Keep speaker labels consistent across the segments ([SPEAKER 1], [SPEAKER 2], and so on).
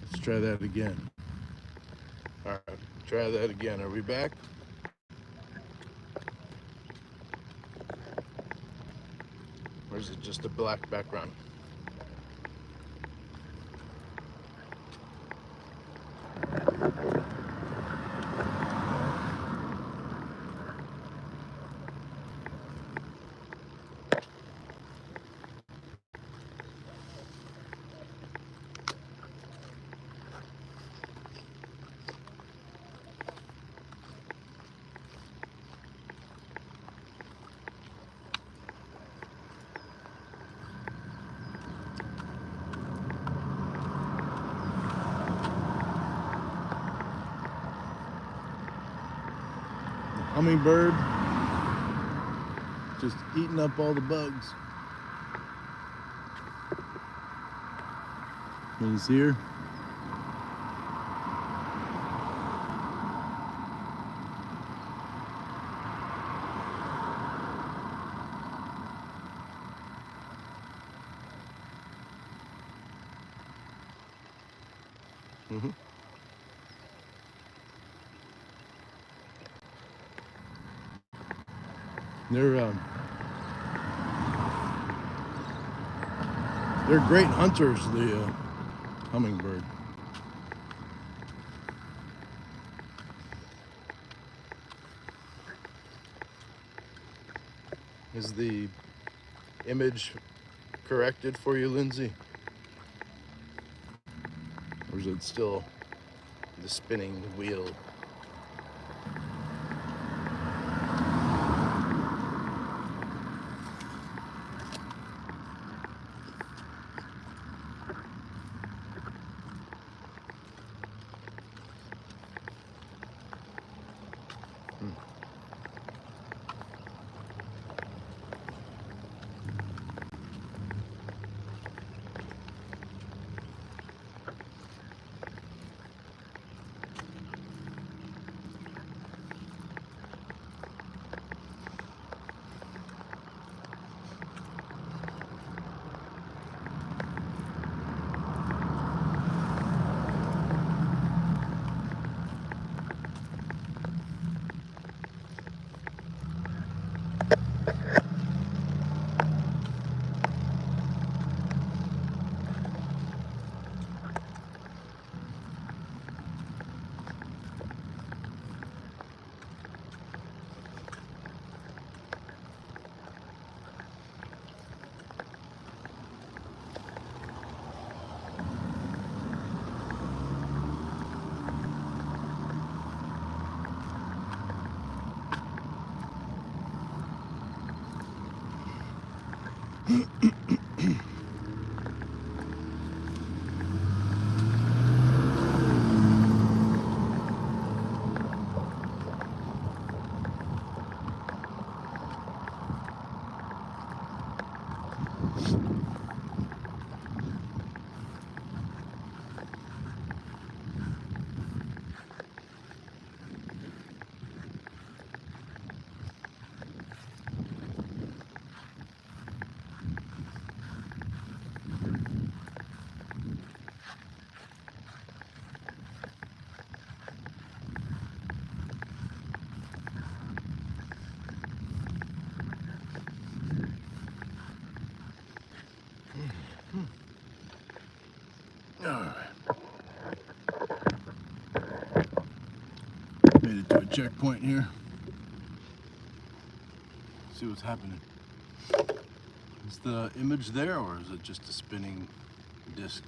[SPEAKER 1] Let's try that again. All right, try that again. Are we back? Or is it just a black background? Hummingbird just eating up all the bugs. He's here. They're great hunters, the hummingbird. Is the image corrected for you, Lindsay? Or is it still the spinning wheel? Made it to a checkpoint here. See what's happening. Is the image there, or is it just a spinning disc?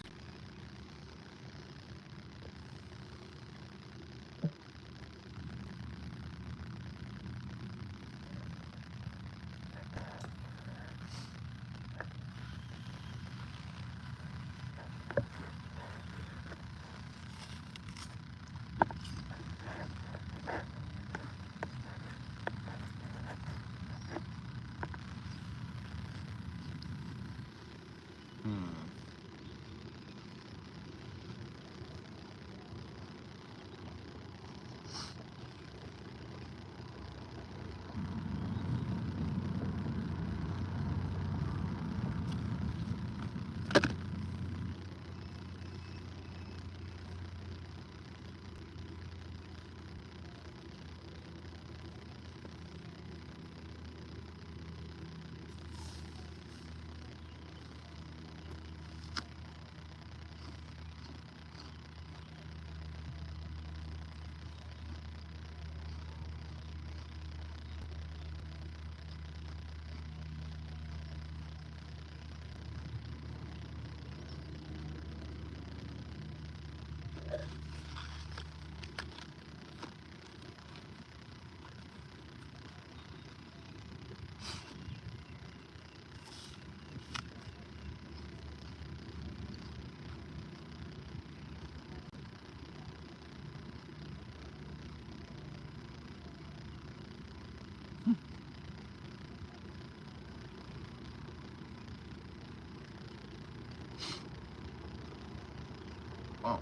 [SPEAKER 1] Oh.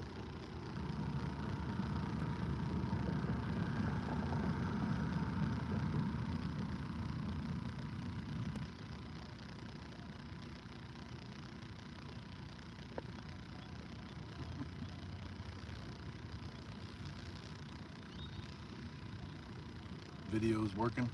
[SPEAKER 1] Video's working.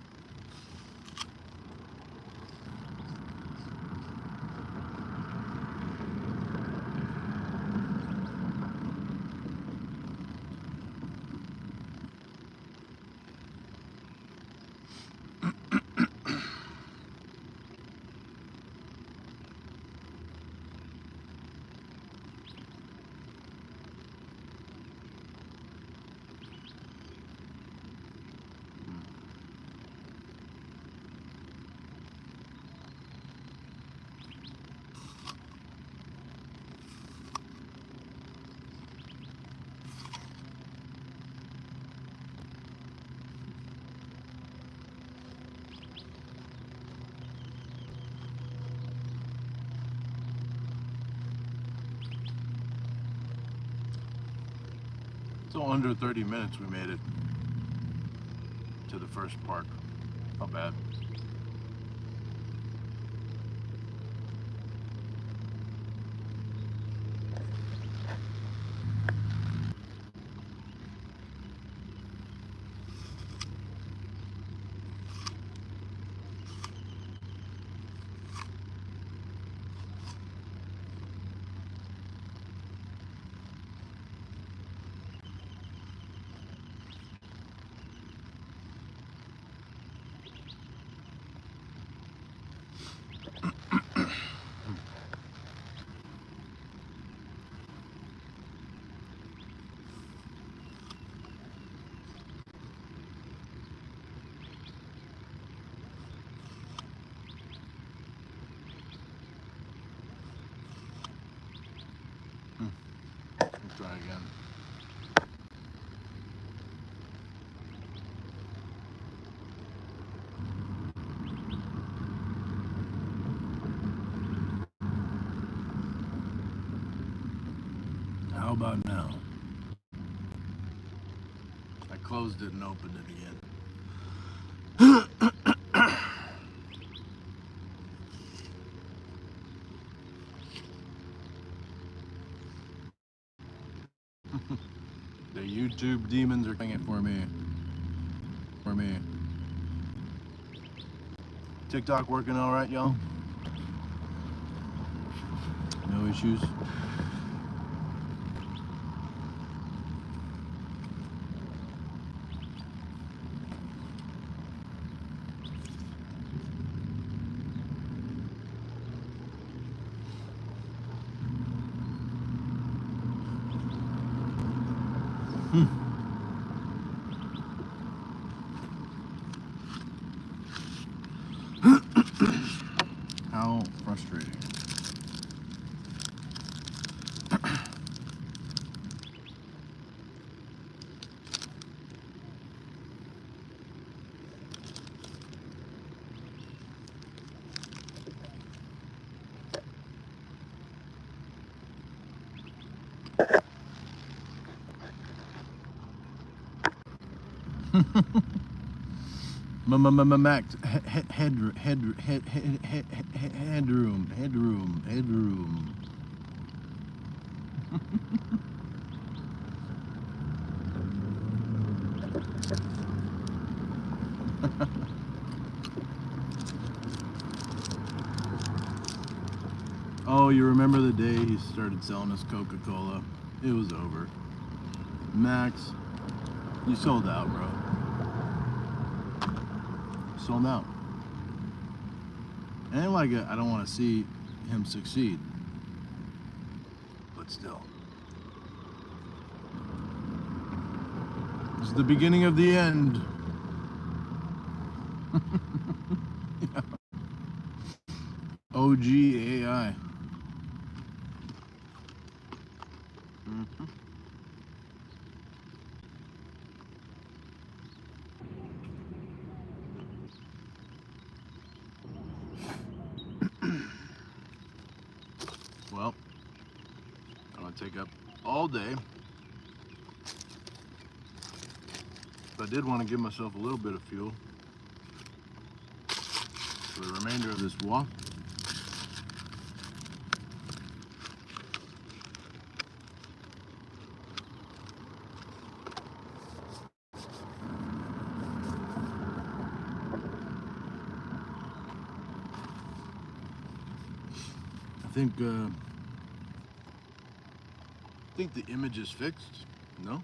[SPEAKER 1] So under 30 minutes we made it to the first park. Not bad. Let's try again. How about now? I closed it and opened it again. The YouTube demons are doing it for me. TikTok working all right, y'all? No issues? How frustrating. Max, headroom. Oh, you remember the day he started selling us Coca-Cola? It was over. Max, you sold out, bro. Sold out. And like I don't want to see him succeed, but still. It's the beginning of the end. Yeah. OG AI. take up all day. But I did want to give myself a little bit of fuel for the remainder of this walk. I think the image is fixed. No?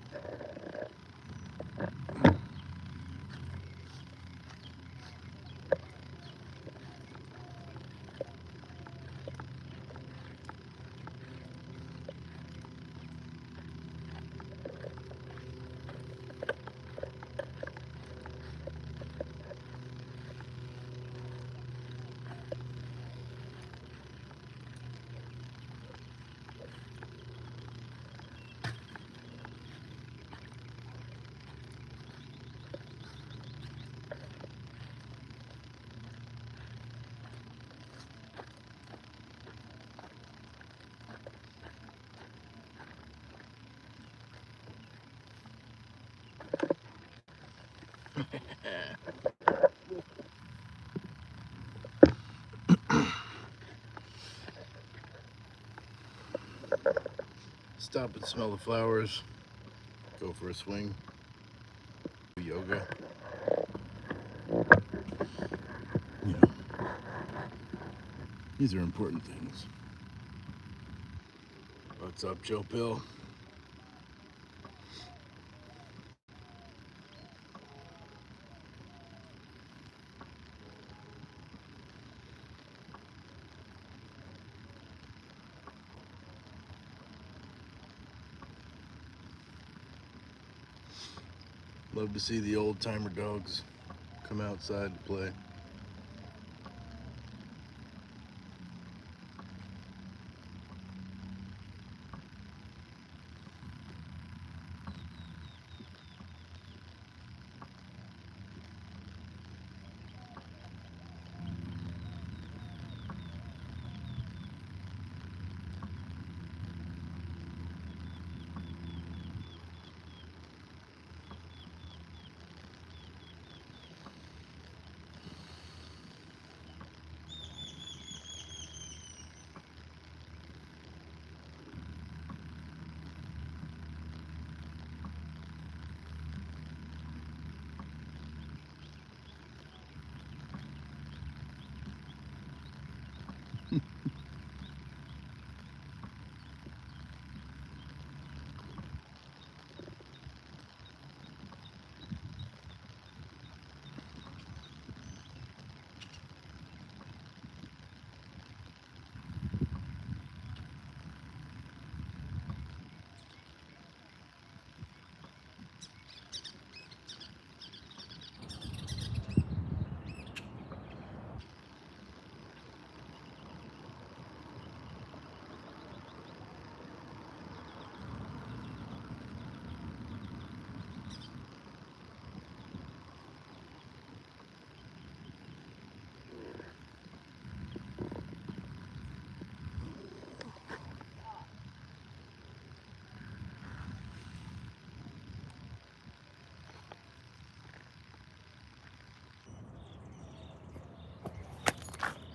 [SPEAKER 1] Stop and smell the flowers. Go for a swing. Do yoga. You know, these are important things. What's up, Joe Pill? Love to see the old timer dogs come outside to play.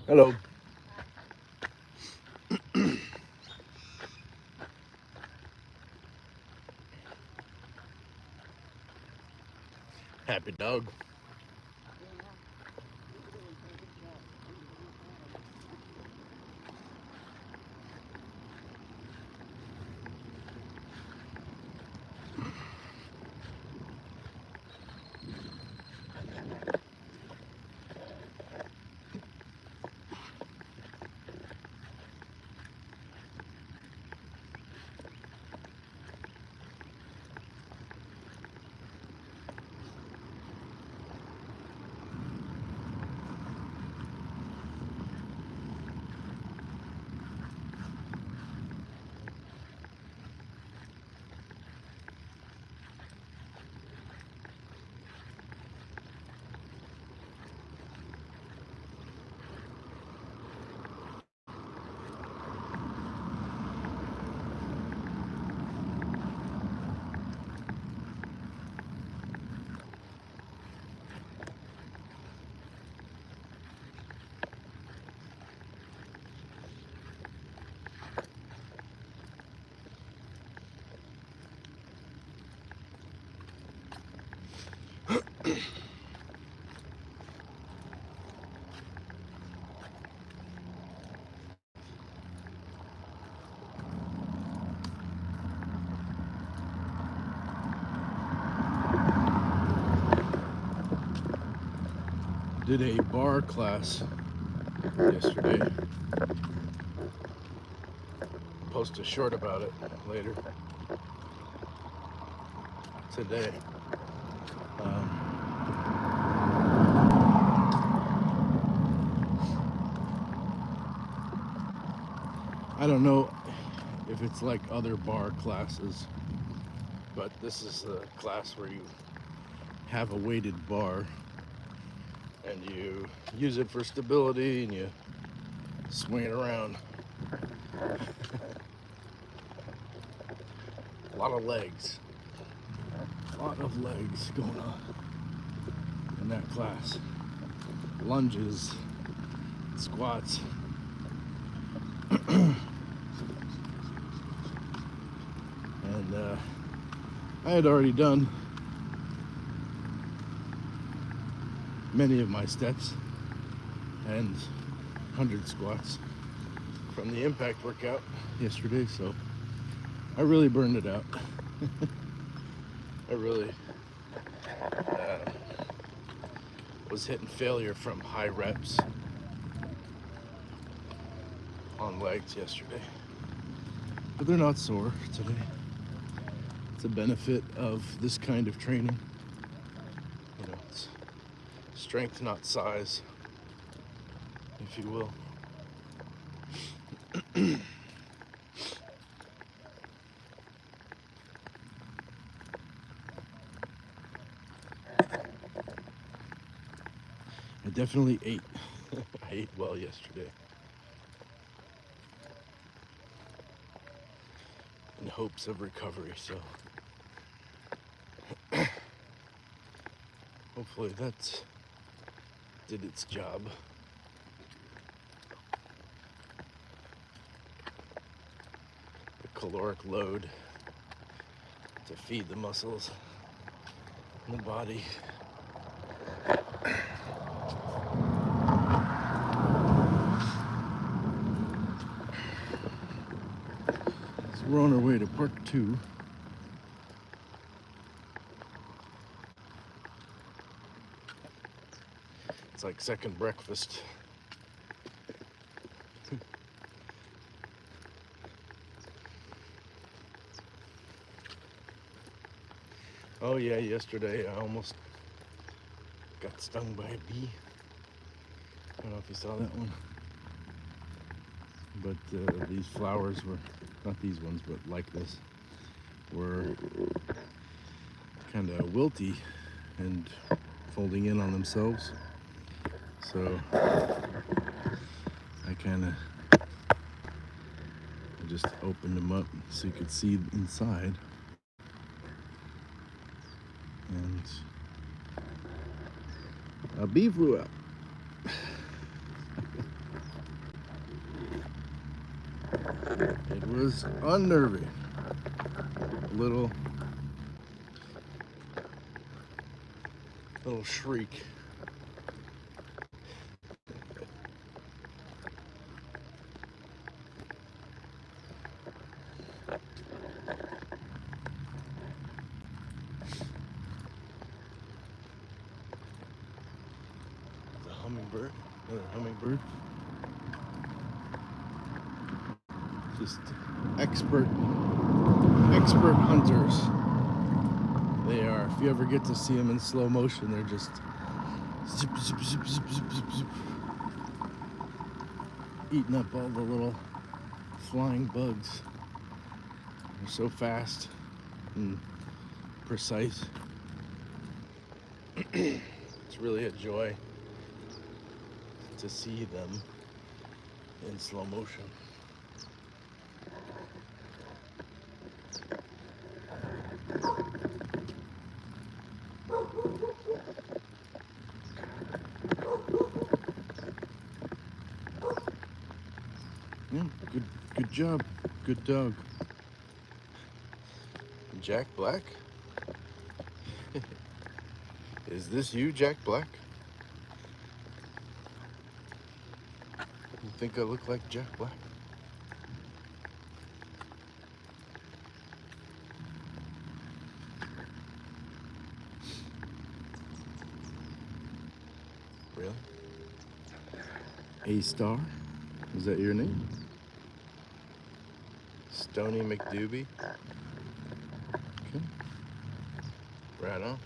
[SPEAKER 1] Hello. Happy dog. Did a bar class yesterday. Post a short about it later today. I don't know if it's like other bar classes, but this is a class where you have a weighted bar and you use it for stability and you swing it around. A lot of legs. A lot of legs going on in that class. Lunges, squats. And I had already done many of my steps and 100 squats from the impact workout yesterday, so I really burned it out. I really was hitting failure from high reps on legs yesterday, but they're not sore today. It's a benefit of this kind of training. You know, it's strength, not size, if you will. I definitely ate. I ate well yesterday. In hopes of recovery, so hopefully that did its job. The caloric load to feed the muscles in the body. So we're on our way to Park 2. It's like second breakfast. Oh yeah, yesterday I almost got stung by a bee. I don't know if you saw that one. But these flowers were, not these ones, but like this, were kind of wilty and folding in on themselves. So I just opened them up so you could see inside. And a bee flew out. It was unnerving. Little shriek. The hummingbird, another hummingbird. Just expert hunters. They are. If you ever get to see them in slow motion, they're just zip, zip, zip, zip, zip, zip, zip, eating up all the little flying bugs. They're so fast and precise. It's really a joy to see them in slow motion. Yeah, good job. Good dog. Jack Black? Is this you, Jack Black? You think I look like Jack Black? Really? A-Star? Is that your name? Stony McDoobie? Okay. Right on.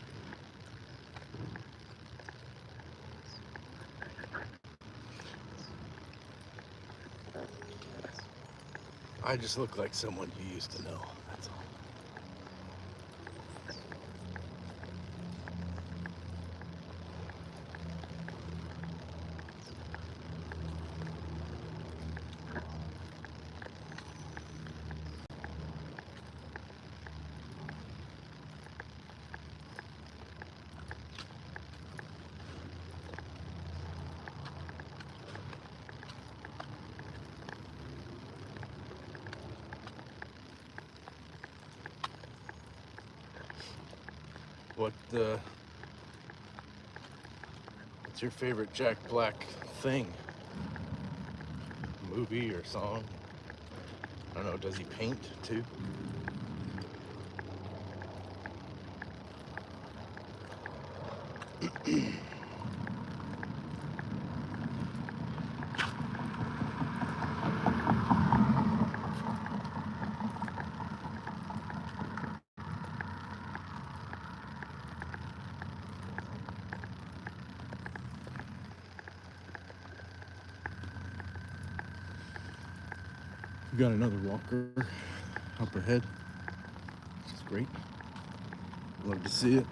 [SPEAKER 1] I just look like someone you used to know, that's all. What's your favorite Jack Black thing? Movie or song? I don't know, does he paint too? We got another walker up ahead, which is great. Love to see it.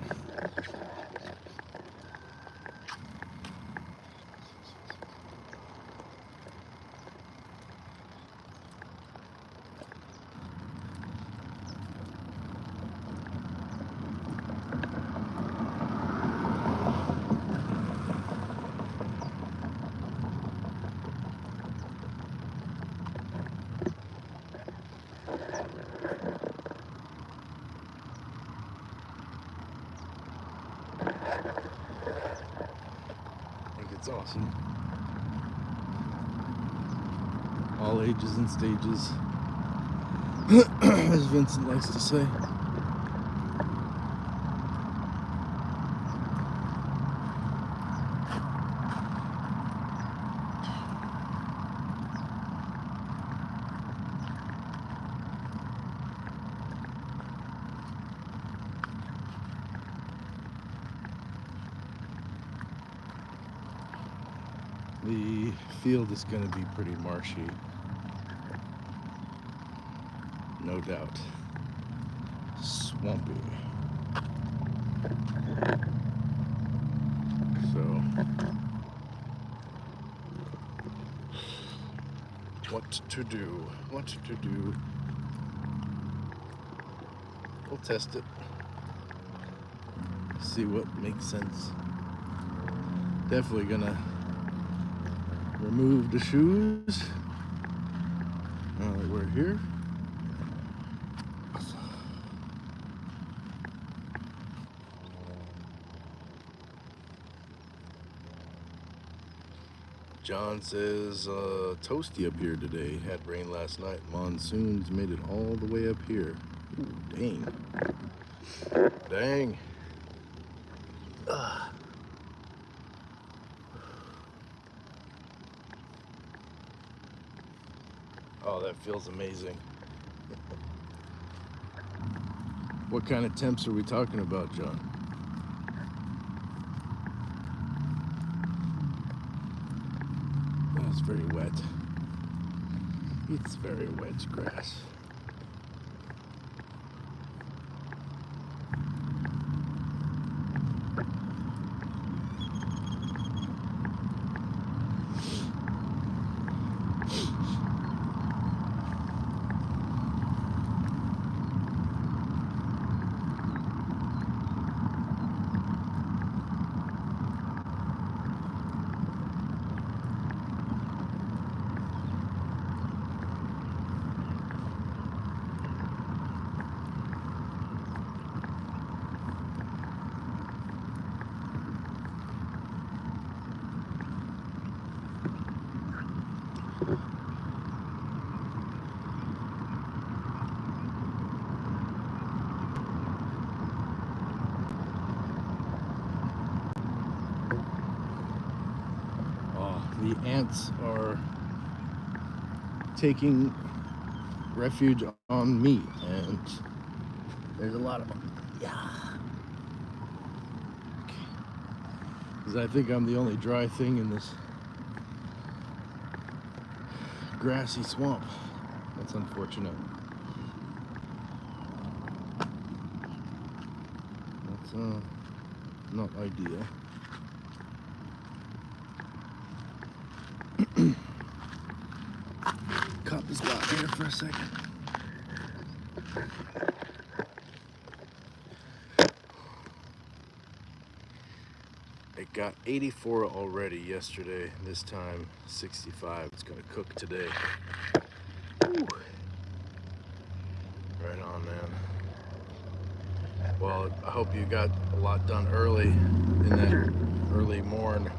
[SPEAKER 1] It's awesome. All ages and stages, as Vincent likes to say. The field is going to be pretty marshy, no doubt. Swampy. So, what to do? What to do? We'll test it. See what makes sense. Definitely gonna remove the shoes now that we're here. John says toasty up here today. Had rain last night. Monsoons made it all the way up here. Ooh, dang. Dang. Ugh. Oh, that feels amazing. What kind of temps are we talking about, John? Oh, it's very wet. It's very wet grass. the ants are taking refuge on me, and there's a lot of them. Yeah. Because I think I'm the only dry thing in this grassy swamp. That's unfortunate. That's not ideal. Caught this spot here for a second. It got 84 already yesterday. This time 65. It's gonna cook today. Woo. Right on, man. Well, I hope you got a lot done early in that early morn.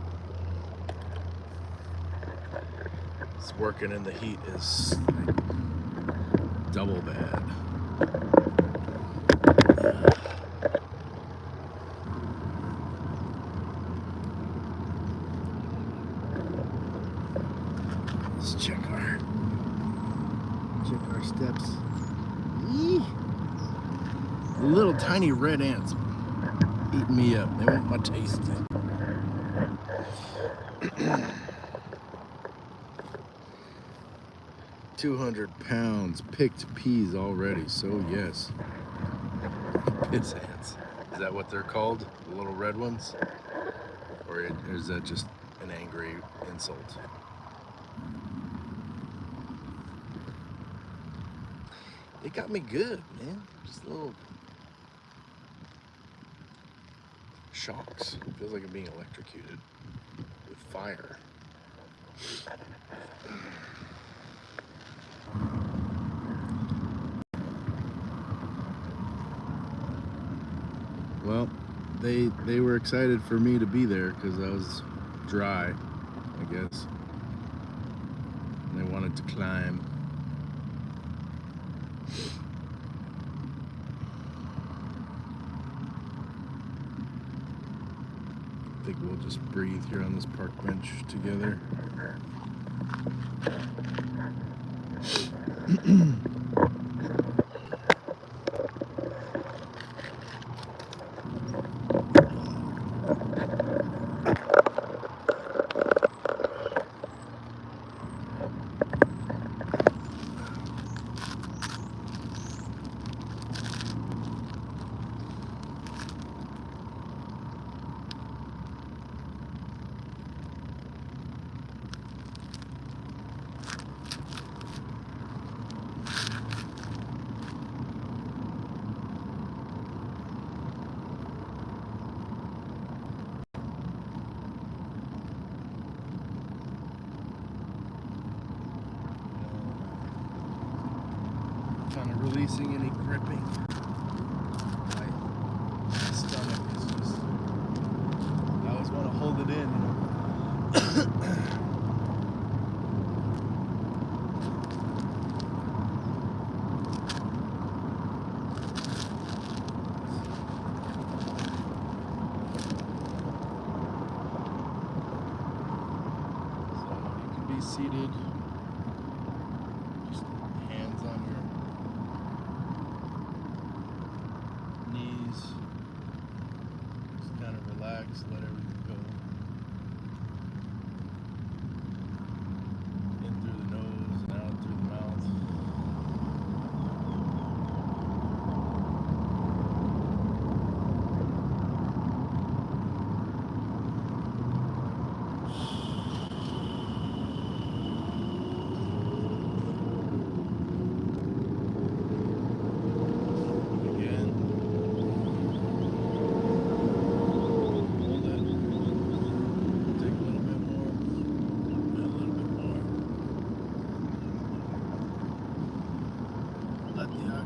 [SPEAKER 1] It's working in the heat is like double bad. Let's check our steps. Eee. Little tiny red ants eating me up. They want my taste. 200 pounds picked peas already. So yes, piss ants. Is that what they're called? The little red ones? Or is that just an angry insult? They got me good, man. Just little shocks. It feels like I'm being electrocuted with fire. Well, they were excited for me to be there because I was dry, I guess. And they wanted to climb. I think we'll just breathe here on this park bench together. Kind of releasing any gripping. My stomach is just, I always want to hold it in, you know. So you can be seated, just hands on your knees, just kind of relax, let everything go. In through the nose and out through the mouth.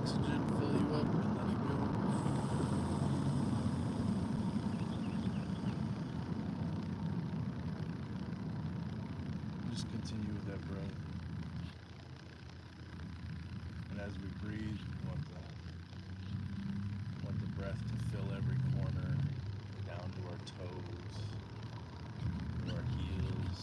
[SPEAKER 1] Oxygen fill you up and let it go. Just continue with that breath. And as we breathe, we want the breath to fill every corner, down to our toes, to our heels,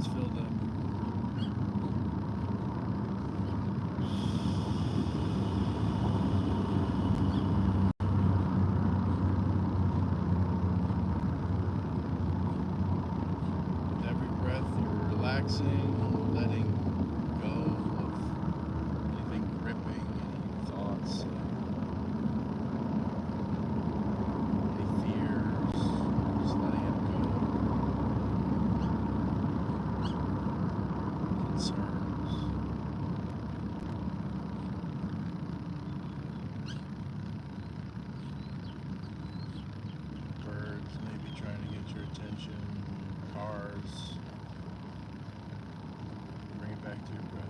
[SPEAKER 1] it's filled up. With every breath, you're relaxing, letting go of anything gripping, any thoughts, any fears, just letting it go. Concerns. Birds maybe trying to get your attention. Cars. Bring it back to your breath.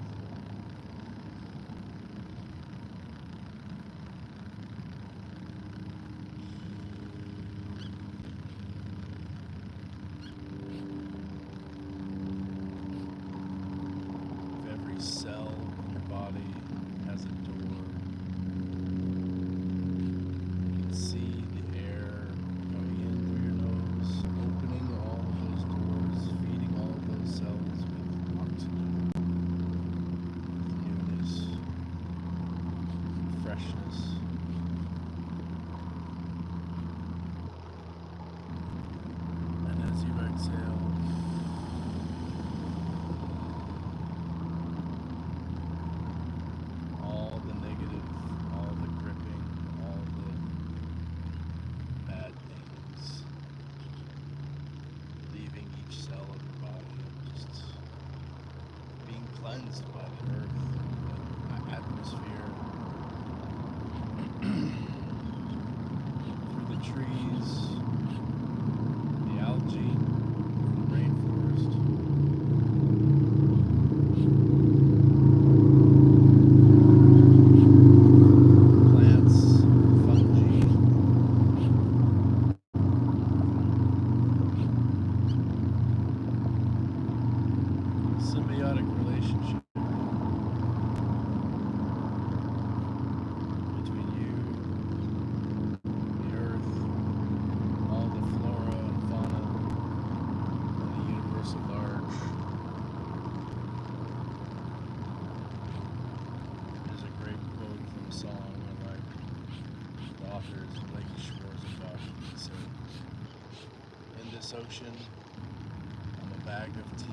[SPEAKER 1] If every cell in your body has a door, you can see the air coming in through your nose, opening all of those doors, feeding all of those cells with oxygen, with newness, freshness. And as you exhale, all the negative, all the gripping, all the bad things leaving each cell of your body, just being cleansed by the earth, the atmosphere, through the trees, the algae, the rainforest. Plants, fungi, symbiotic relationship between you, the earth, all the flora and fauna, and the universe at large. There's a great quote from a song I like. The author is Lake Schwarzbach. He said, "In this ocean, I'm a bag of tea."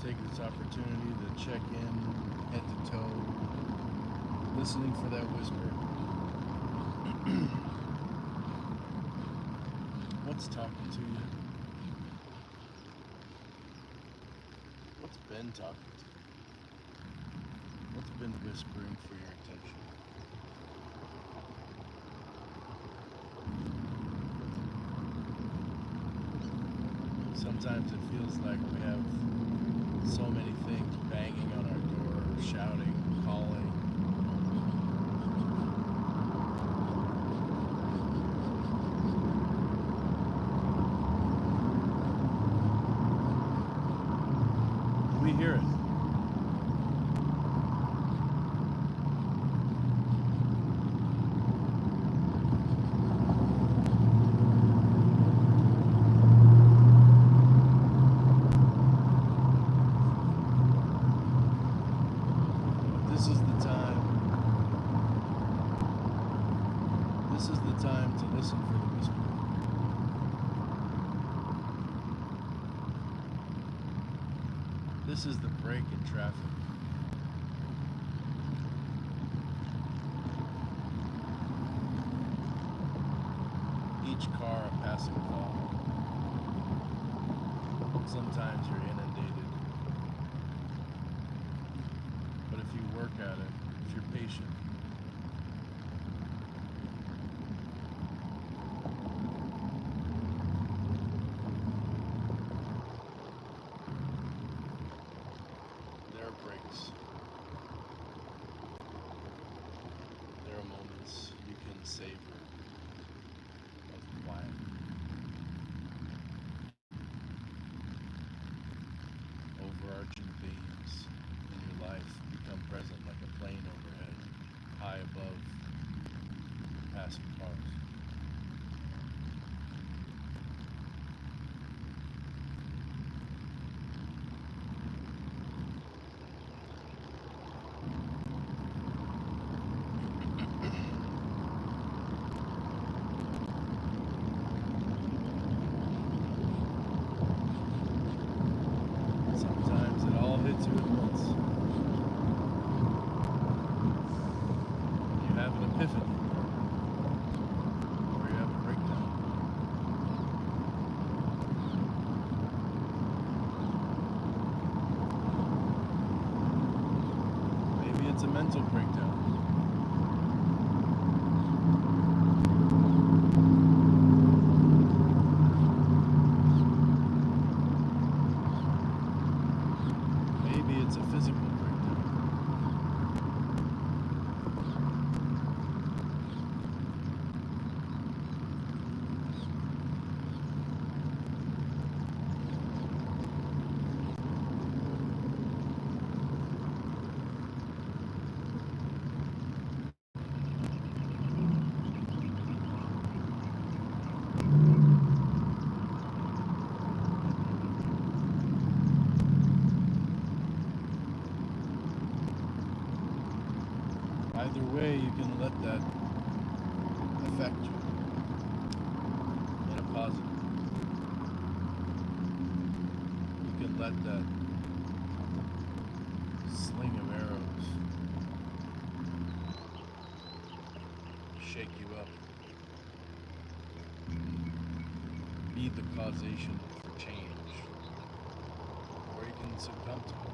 [SPEAKER 1] Take this opportunity to check in, head to toe, listening for that whisper. What's talking to you? What's been talking to you? What's been whispering for your attention? Sometimes it feels like we have so many things banging on our door, shouting, calling. We hear it. This is the time. This is the time to listen for the whisper. This is the break in traffic. Each car a passing thought. Sometimes you're inundated. But if you work at it, if you're patient, there breaks. There are moments you can savor of quiet. Overarching themes in your life become present like a plane overhead, high above passing cars. Sometimes it all hits you at once. You have an epiphany, or you have a breakdown. Maybe it's a mental breakdown. Maybe it's a physical breakdown. Either way, you can let that affect you in a positive. You can let that sling of arrows shake you up, be the causation for change, or you can succumb to it.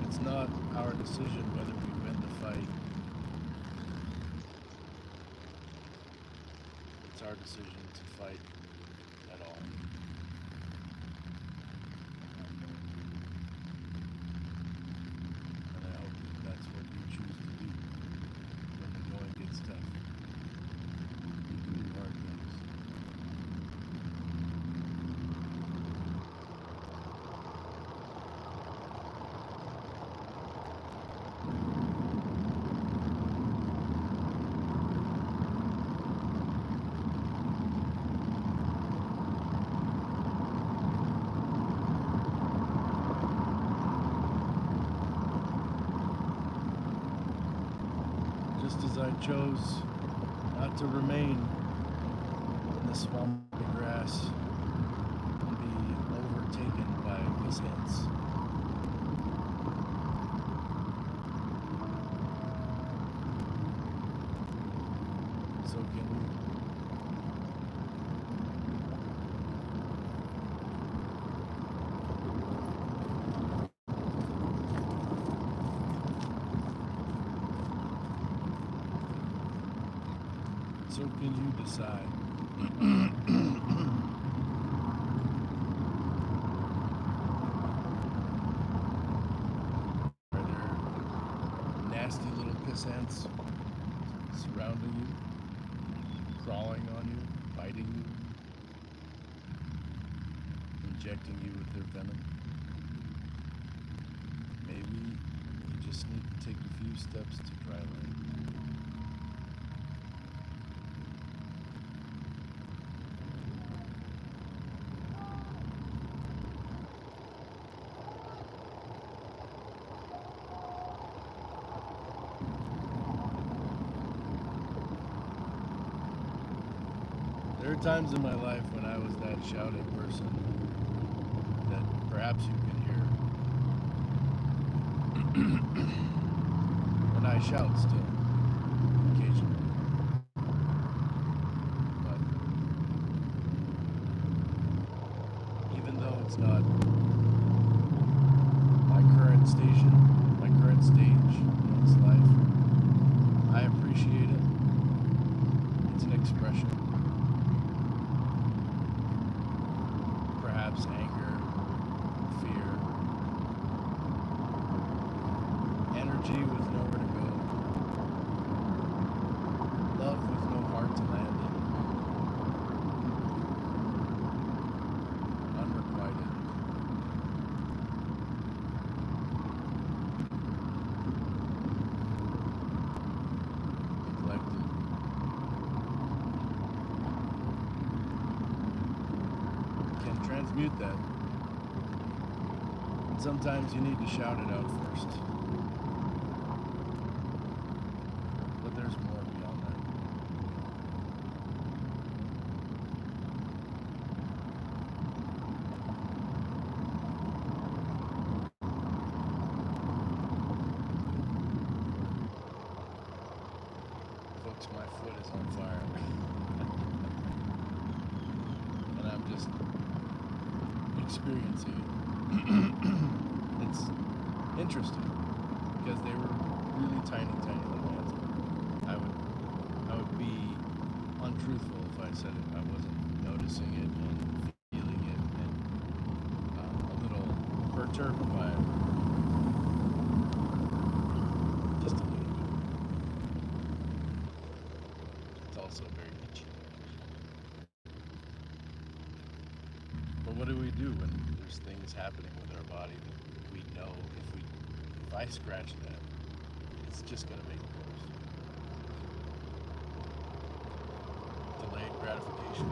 [SPEAKER 1] It's not our decision whether we win the fight. It's our decision to fight at all. And I hope that that's what you choose to do when the going gets tough. You can do hard things. Just as I chose not to remain in the swampy grass and be overtaken by ants. So can you. So can you decide? Are there nasty little piss ants surrounding you, crawling on you, biting you, injecting you with their venom? Maybe you just need to take a few steps to dry land. There are times in my life when I was that shouting person that perhaps you can hear. And I shout still, occasionally. But even though it's not my current station, my current stage in this life, I appreciate it. transmute that. And sometimes you need to shout it out first. But there's more beyond that. Folks, my foot is on fire. And I'm just experiencing it. It's interesting because they were really tiny little ants. I would be untruthful if I said it. I wasn't noticing it and feeling it and a little perturbed by it. Just a little bit. It's also very itchy. But what do we do when there's things happening with our body that we know if I scratch that, it's just gonna make it worse. Delayed gratification.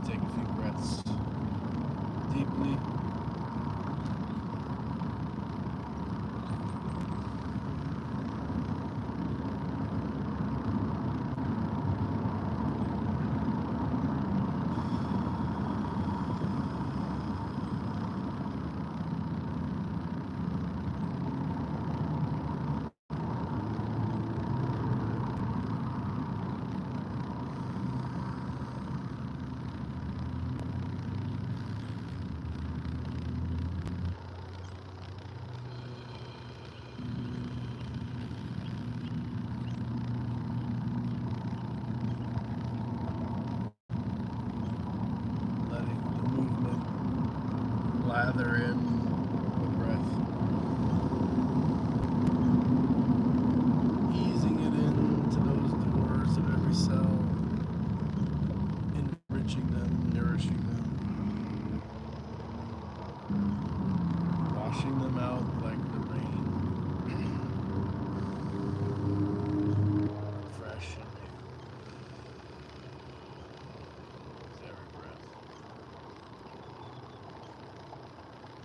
[SPEAKER 1] Take a few breaths deeply. Letting the movement lather in the breath. Easing it into those doors of every cell. Enriching them, nourishing them. Washing them out like the rain. Fresh and new. With every breath.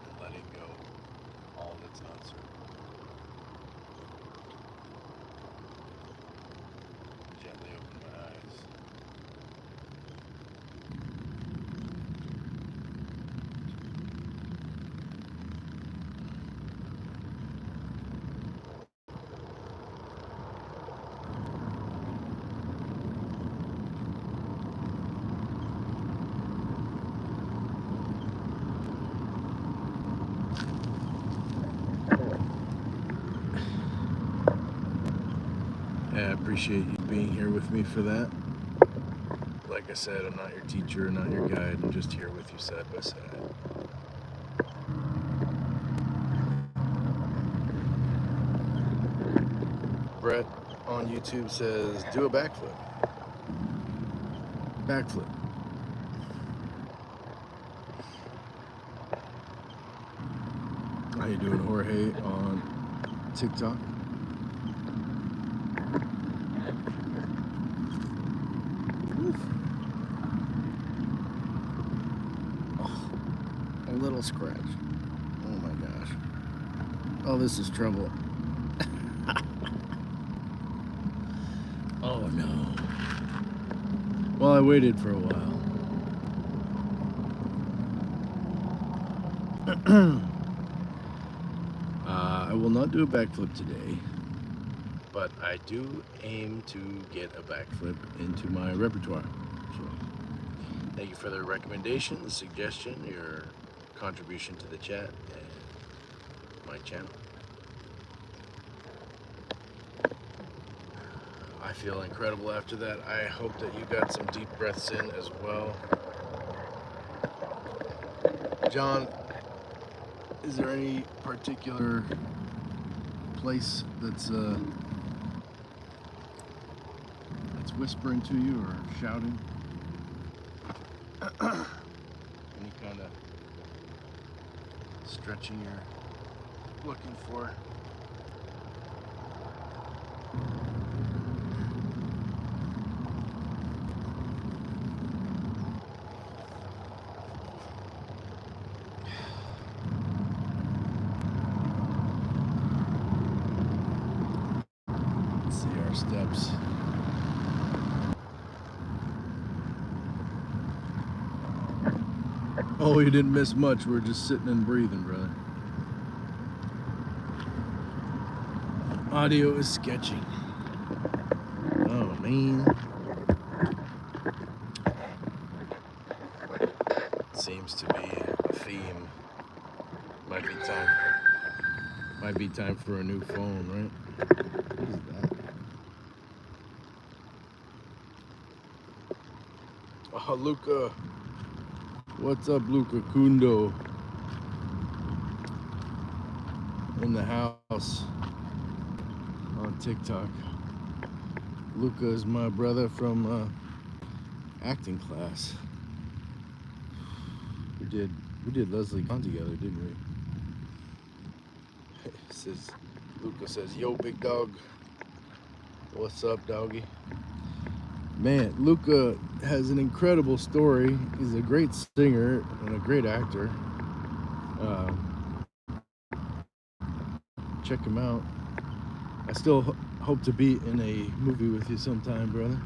[SPEAKER 1] And letting go all that's not certain. Gently open my eyes. I appreciate you being here with me for that. Like I said, I'm not your teacher, not your guide. I'm just here with you side by side. Brett on YouTube says, do a backflip. Backflip. How you doing, Jorge, on TikTok? A little scratch. Oh my gosh. Oh, this is trouble. Oh no. Well, I waited for a while. I will not do a backflip today, but I do aim to get a backflip into my repertoire. So, thank you for the recommendation, the suggestion, your contribution to the chat and my channel. I feel incredible after that. I hope that you got some deep breaths in as well. John, is there any particular place that's that's whispering to you or shouting. Any kind of stretching you're looking for. Let's see our steps. Oh, you didn't miss much. We're just sitting and breathing, brother. Audio is sketchy. Oh, man. Seems to be a theme. Might be time for a new phone, right? What is that? Oh, Luca. What's up, Luca Kundo? In the house on TikTok. Luca is my brother from acting class. We did Leslie Kahn together, didn't we? Luca says, "Yo, big dog. What's up, doggy?" Man, Luca has an incredible story. He's a great singer and a great actor. Check him out. I still hope to be in a movie with you sometime, brother.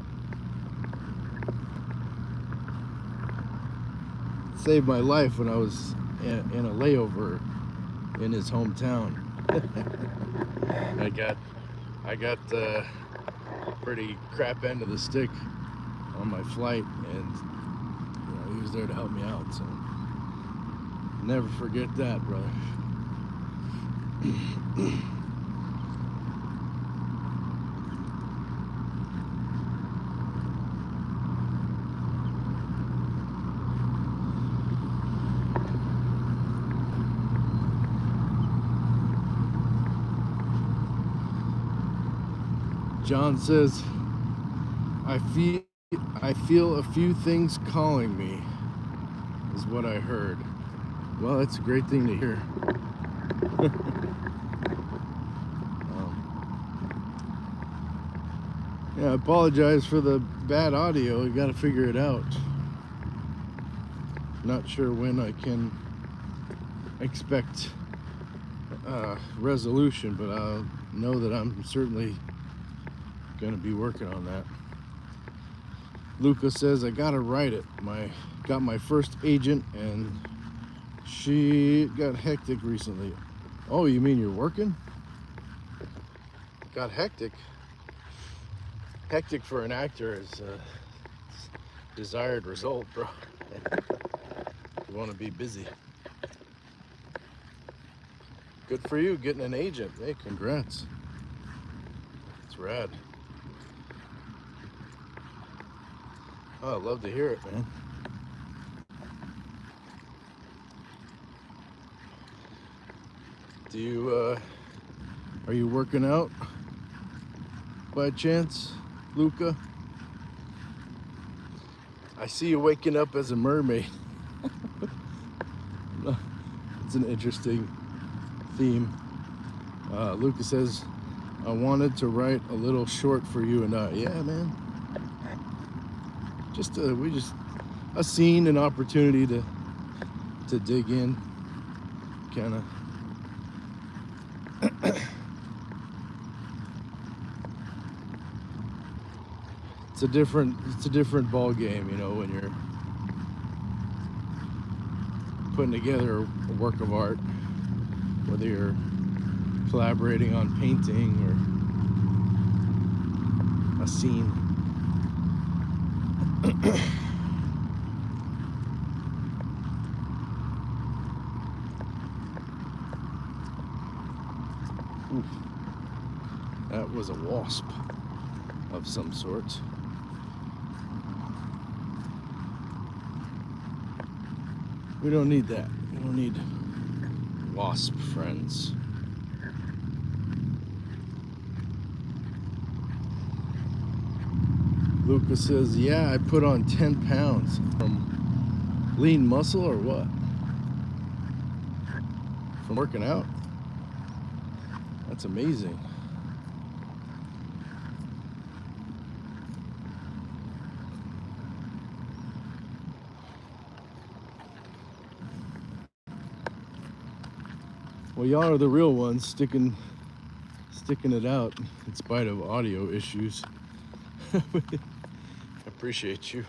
[SPEAKER 1] Saved my life when I was in a layover in his hometown. I got pretty crap end of the stick on my flight, and he was there to help me out. So never forget that, brother. John says, I feel a few things calling me, is what I heard. Well, that's a great thing to hear. Yeah, I apologize for the bad audio. You got to figure it out. Not sure when I can expect resolution, but I know that I'm certainly going to be working on that. Luca says, I got to write it. Got my first agent, and she got hectic recently. Oh, you mean you're working? Got hectic. Hectic for an actor is a desired result, bro. You want to be busy. Good for you, getting an agent. Hey, congrats. It's rad. Oh, I'd love to hear it, man. Are you working out by chance, Luca? I see you waking up as a mermaid. It's an interesting theme. Luca says, I wanted to write a little short for you and I. Yeah, man. A scene, an opportunity to dig in, kind of. It's a different ball game, when you're putting together a work of art, whether you're collaborating on painting or a scene. Oof. That was a wasp of some sort. We don't need that. We don't need wasp friends. Lucas says, yeah, I put on 10 pounds from lean muscle or what? From working out? That's amazing. Well, y'all are the real ones sticking it out in spite of audio issues. I appreciate you.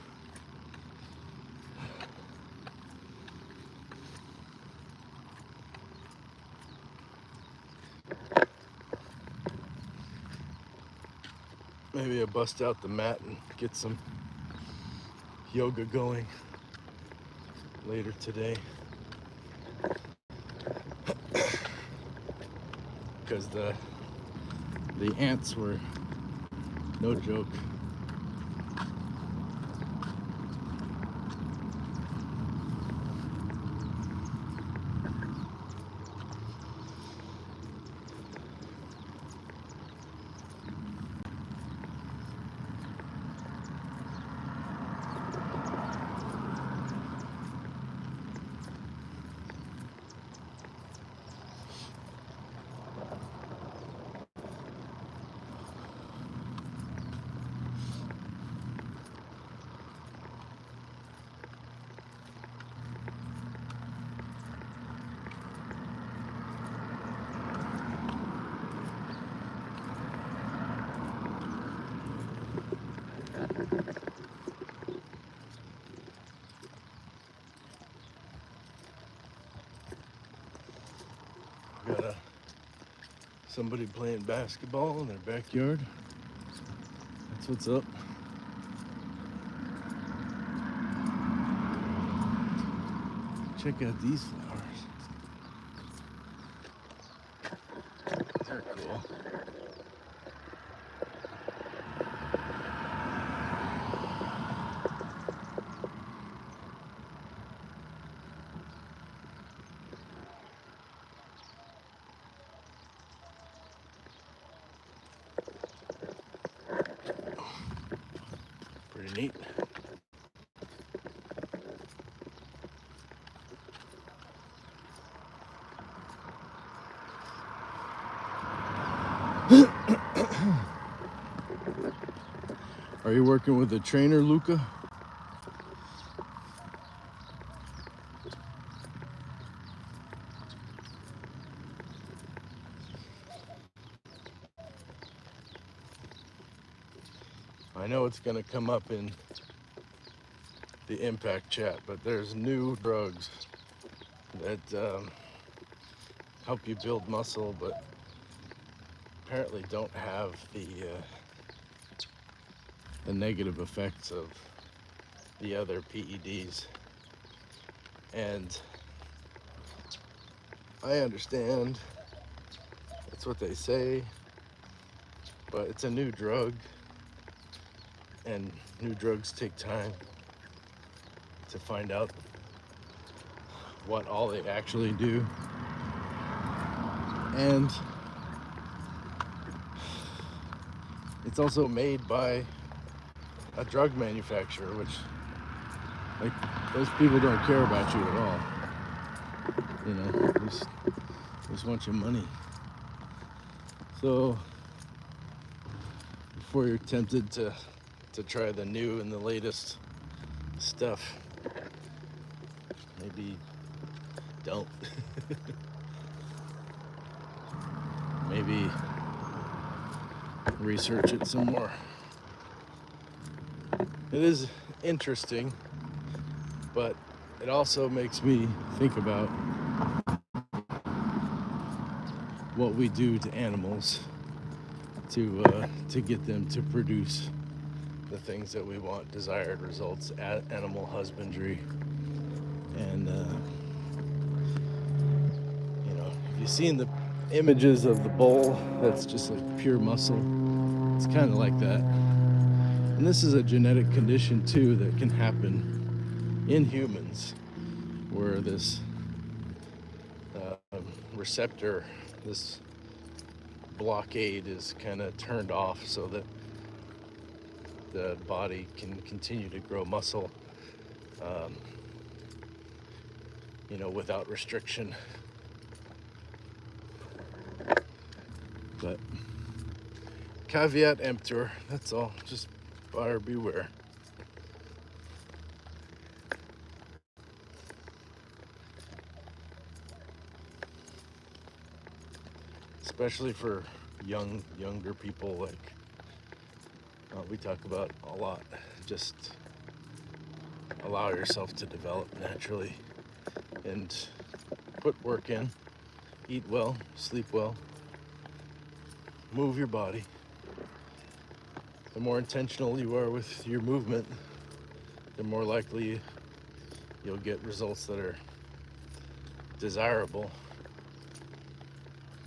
[SPEAKER 1] Maybe I bust out the mat and get some yoga going later today. Because the ants were no joke. Got somebody playing basketball in their backyard. That's what's up. Check out these flowers. They're cool. Pretty neat. Are you working with a trainer, Luca? I know it's going to come up in the impact chat, but there's new drugs that help you build muscle, but apparently don't have the negative effects of the other PEDs. And I understand that's what they say, but it's a new drug, and new drugs take time to find out what all they actually do. And it's also made by a drug manufacturer, which, like, those people don't care about you at all. You know, just want your money. So before you're tempted to try the new and the latest stuff, maybe don't. Maybe research it some more. It is interesting, but it also makes me think about what we do to animals to get them to produce the things that we want, desired results at animal husbandry. And you know, if you've seen the images of the bull that's just like pure muscle, it's kind of like that. And this is a genetic condition too that can happen in humans, where this receptor, this blockade, is kind of turned off, so that the body can continue to grow muscle, um, without restriction. But caveat emptor, that's all. Just buyer beware. Especially for younger people, like we talk about a lot. Just allow yourself to develop naturally and put work in. Eat well, sleep well, move your body. The more intentional you are with your movement, the more likely you'll get results that are desirable.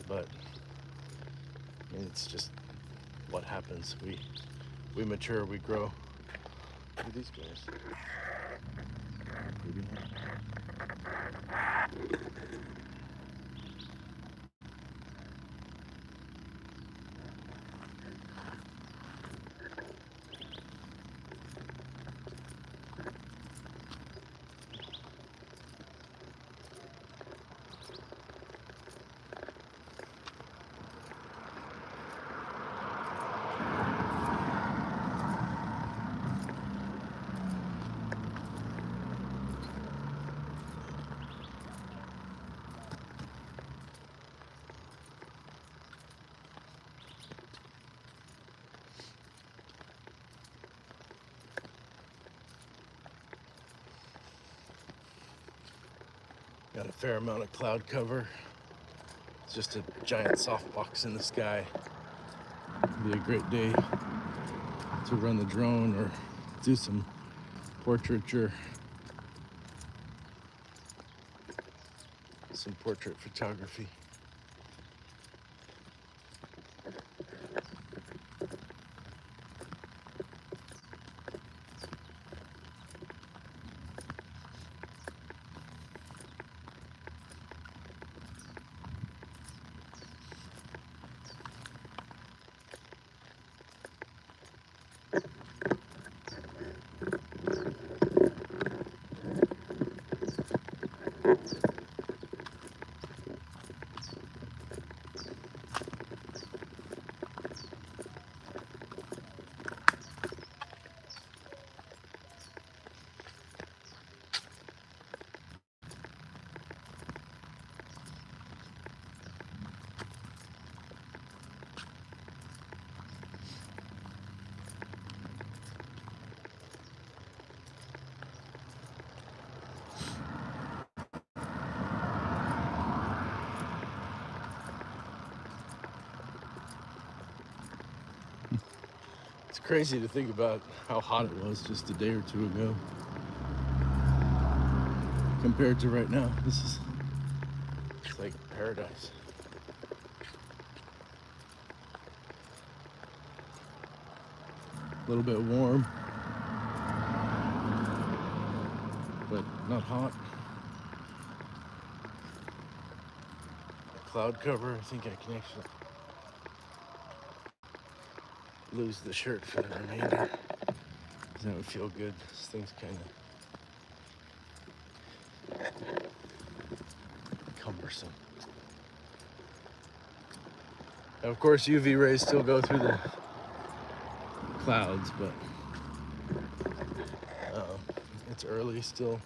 [SPEAKER 1] But it's just what happens. We mature, we grow. Look at these guys. Got a fair amount of cloud cover. It's just a giant softbox in the sky. It'd be a great day to run the drone or do some portraiture, some portrait photography. It's crazy to think about how hot it was just a day or two ago compared to right now. It's like paradise. A little bit warm, but not hot. Cloud cover, I think I can actually lose the shirt for the remainder. That would feel good. This thing's kind of cumbersome. Now, of course, UV rays still go through the clouds, but it's early still.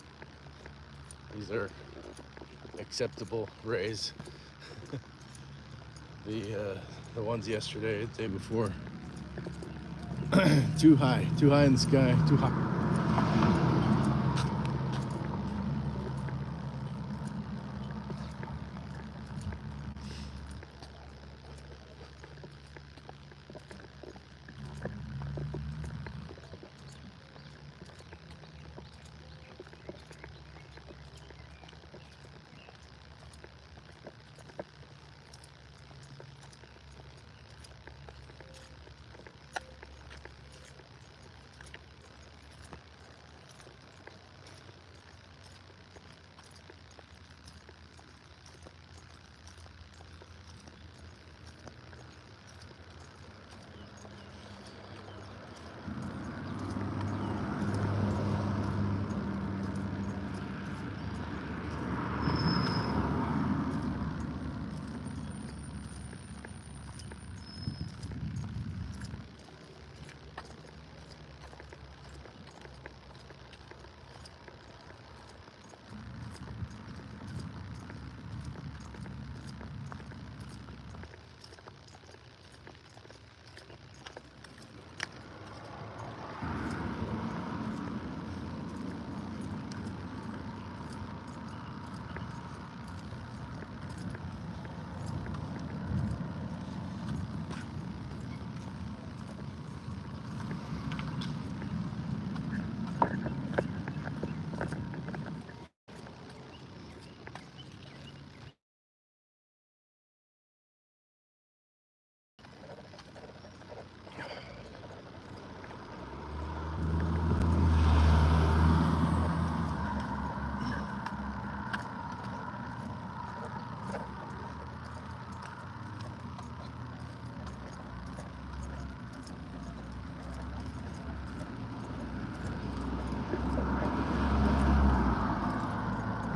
[SPEAKER 1] These are acceptable rays. The ones yesterday, the day before, too high in the sky, too hot.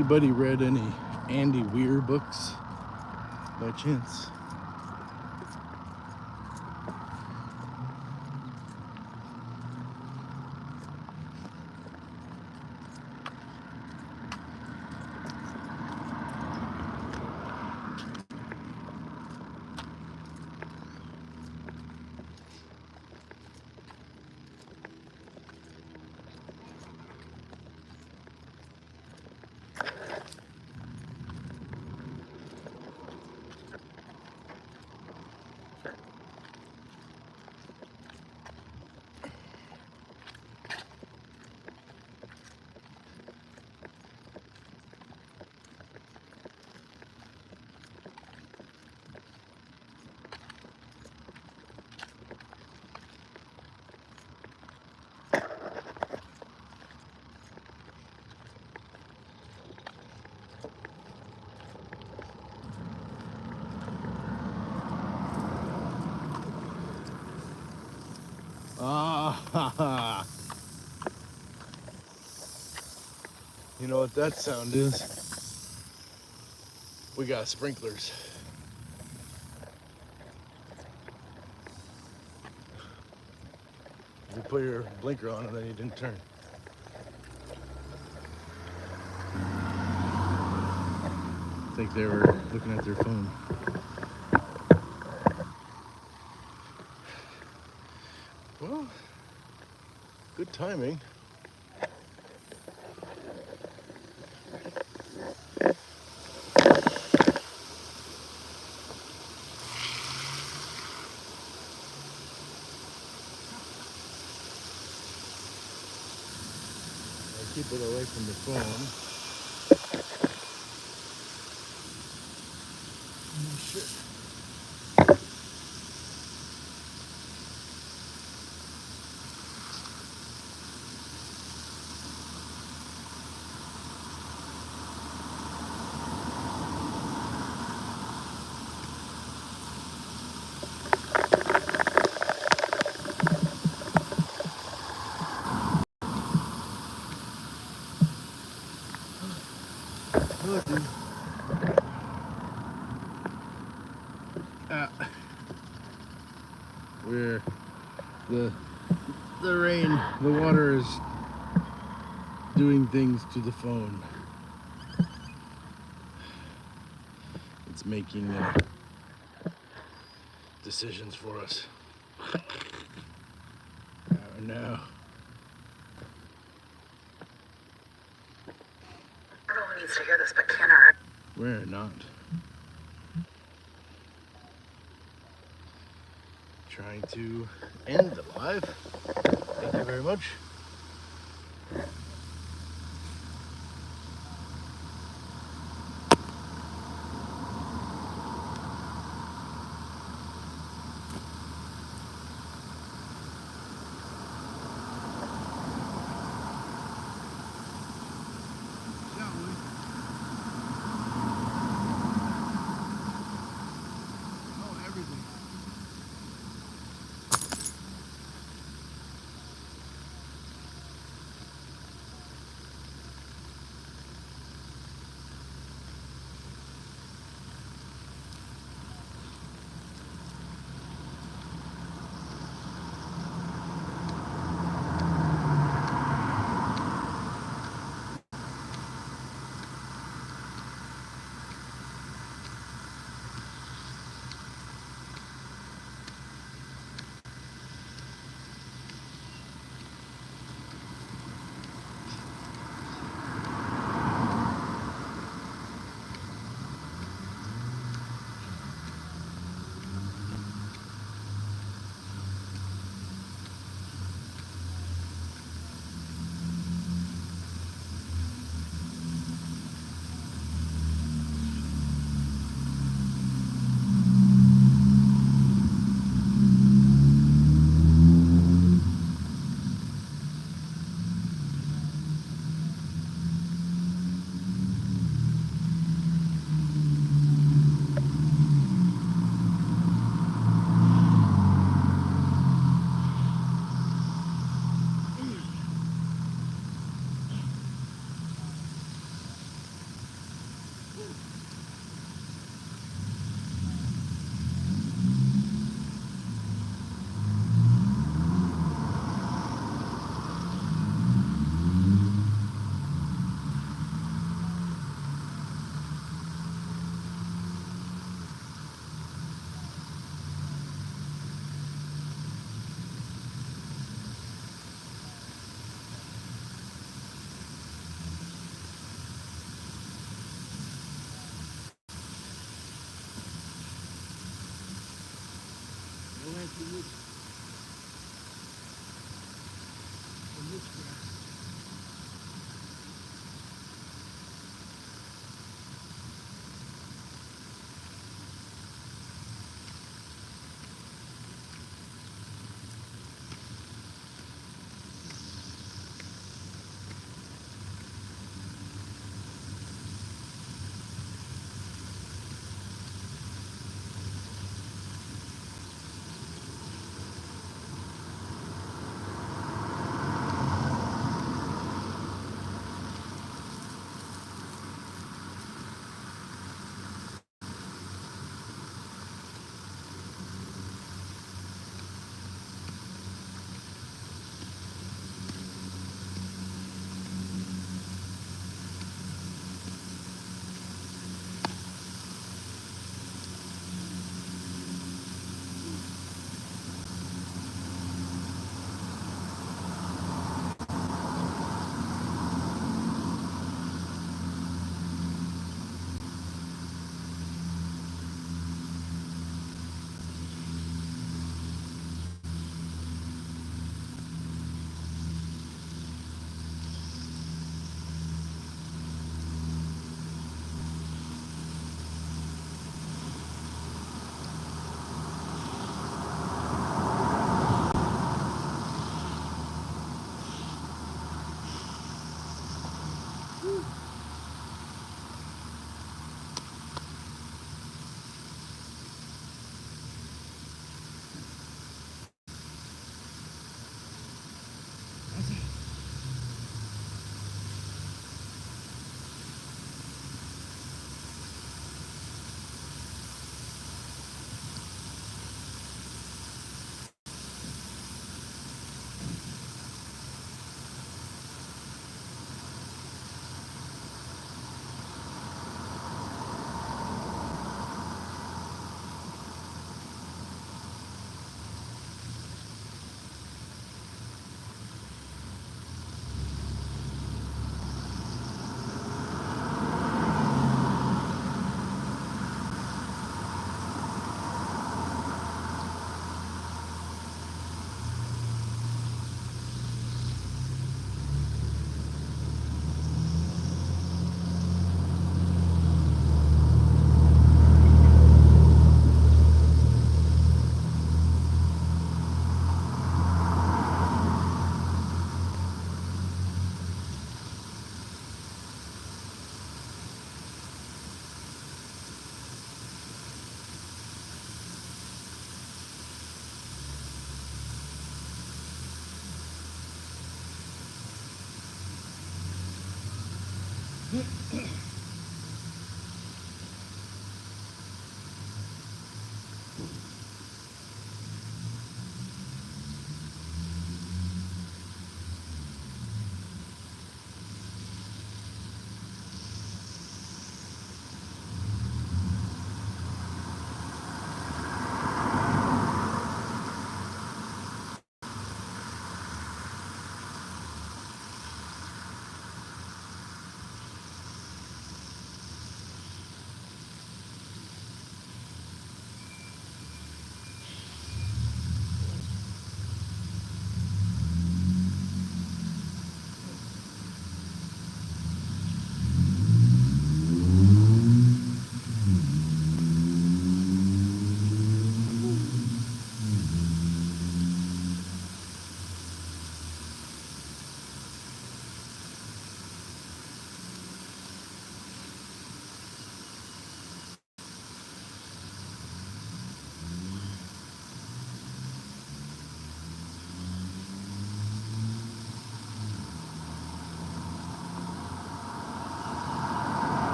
[SPEAKER 1] Anybody read any Andy Weir books by chance? Ah, you know what that sound is? We got sprinklers. You put your blinker on and then you didn't turn. I think they were looking at their phone. Well, good timing. I keep it away from the phone. Oh, shit. Look, dude. Where the rain, the water is doing things to the phone. It's making decisions for us. No.
[SPEAKER 2] Everyone needs to hear this, but can't or
[SPEAKER 1] We're not. Trying to end the live. Thank you very much.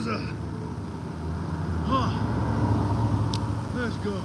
[SPEAKER 1] Yakuza. Huh. Let's go.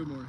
[SPEAKER 1] Good morning.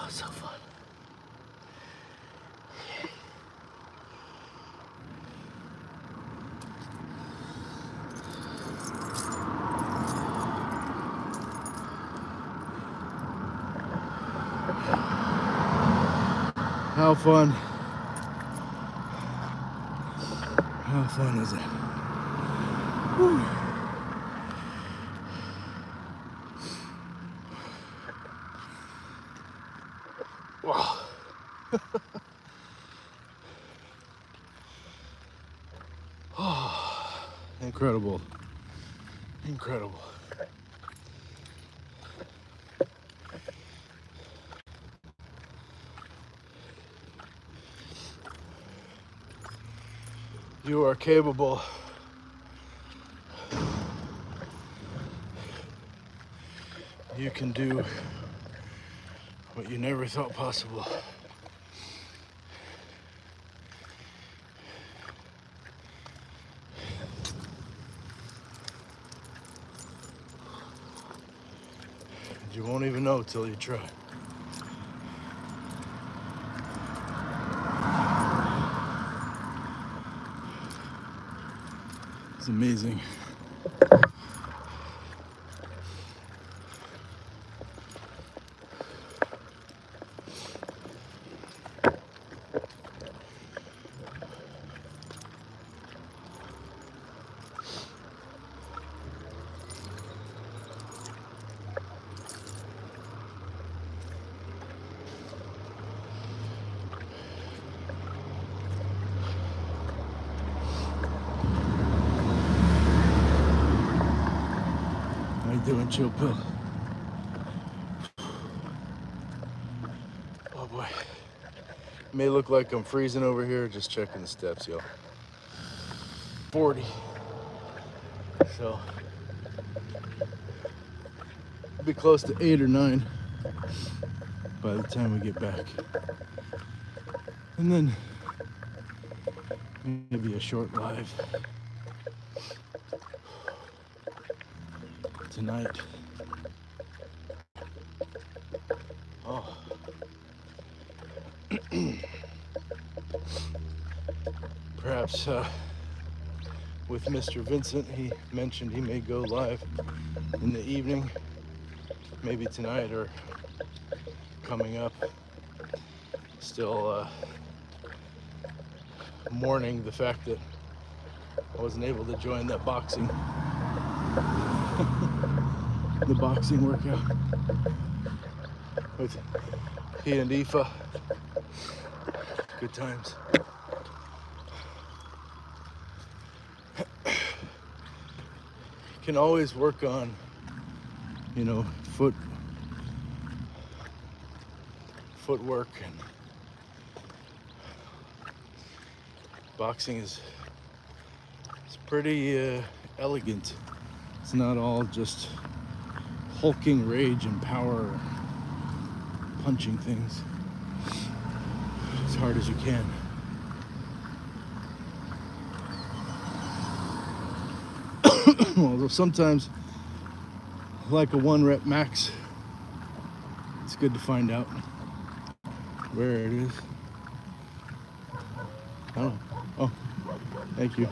[SPEAKER 1] Oh, so fun. How fun? How fun is it? Whew. Wow. Oh, incredible. Incredible. You are capable. You can do what you never thought possible. You won't even know till you try. It's amazing. How you doing, Chill Pill? Oh boy. May look like I'm freezing over here, just checking the steps, yo. 40. So we'll be close to 8 or 9 by the time we get back. And then maybe a short live tonight. Oh. Perhaps with Mr. Vincent, he mentioned he may go live in the evening, maybe tonight or coming up. Still mourning the fact that I wasn't able to join that boxing, the boxing workout with he and Aoife. Good times. Can always work on, you know, footwork, and boxing is pretty elegant. It's not all just hulking rage and power, punching things as hard as you can. Although sometimes, like a 1 rep max, it's good to find out where it is. Oh, thank you.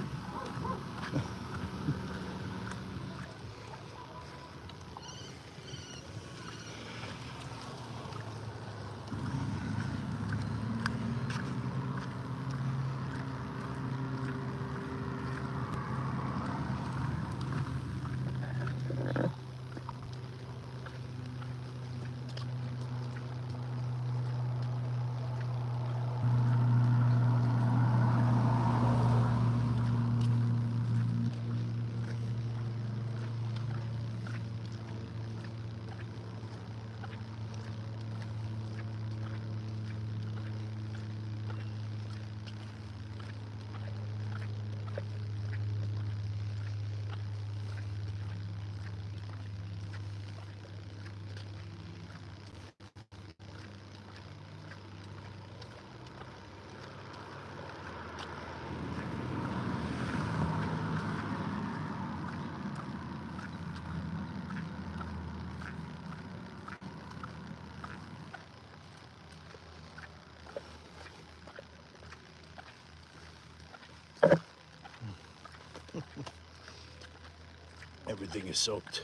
[SPEAKER 1] Everything is soaked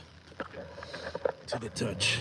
[SPEAKER 1] to the touch.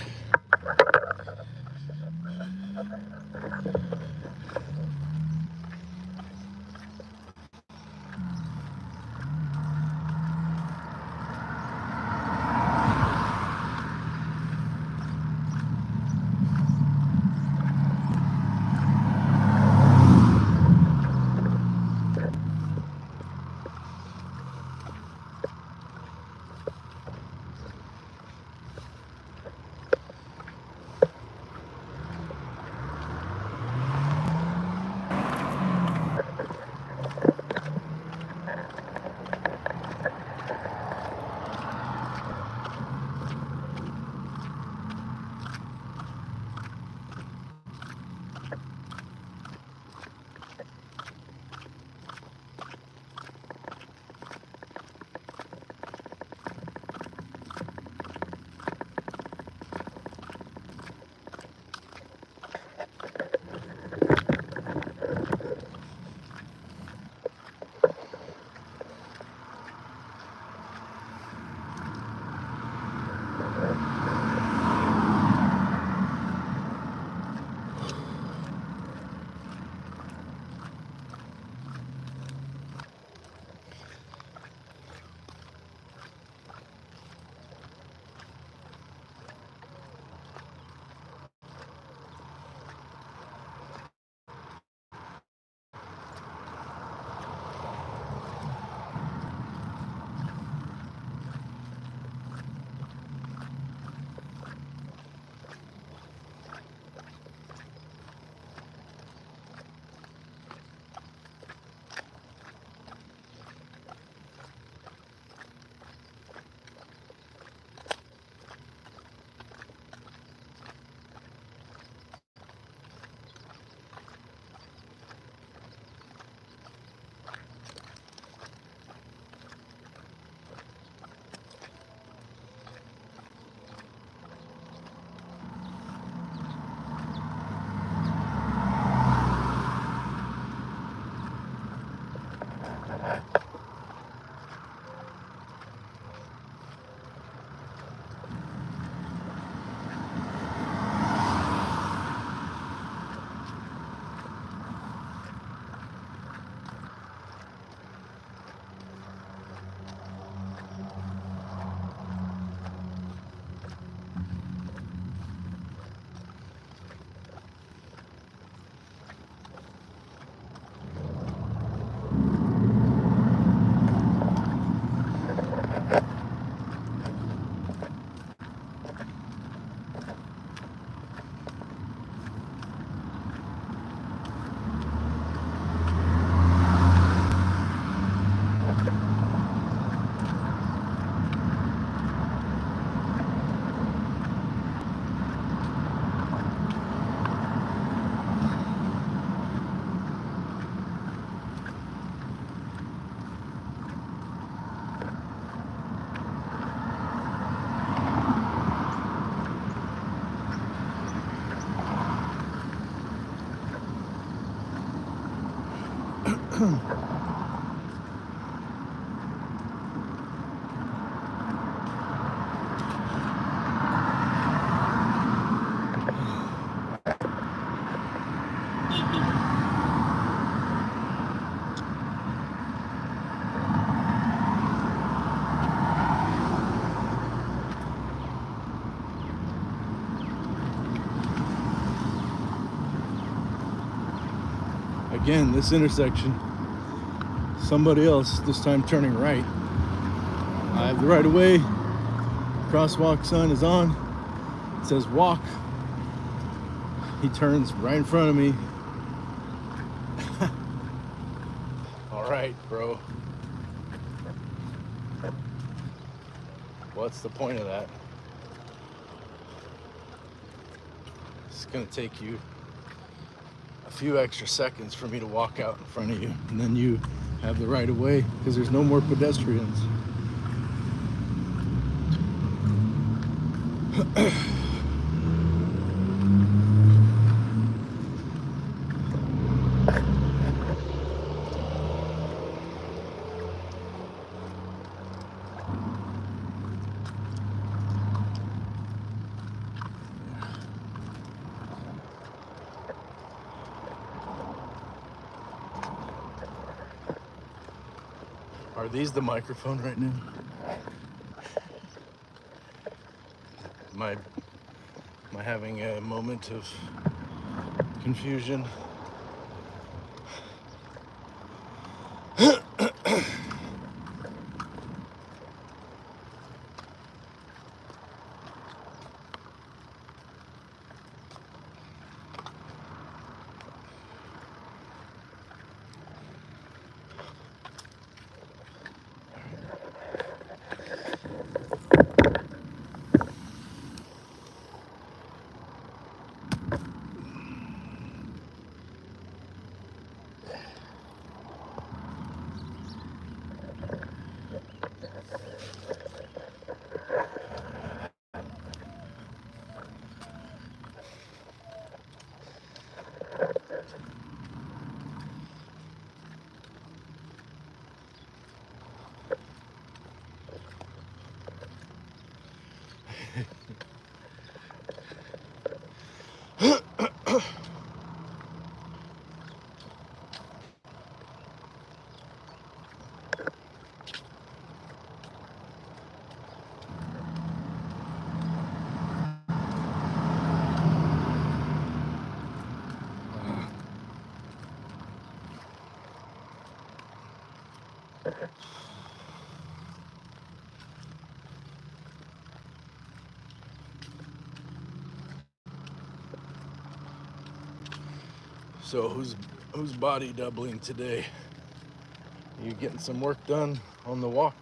[SPEAKER 1] Again, this intersection, somebody else, this time turning right. I have the right of way. Crosswalk sign is on. It says walk. He turns right in front of me. All right, bro. What's the point of that? It's gonna take you a few extra seconds for me to walk out in front of you, and then you have the right of way because there's no more pedestrians. Are these the microphone right now? Am I having a moment of confusion? So who's body doubling today? You getting some work done on the walk?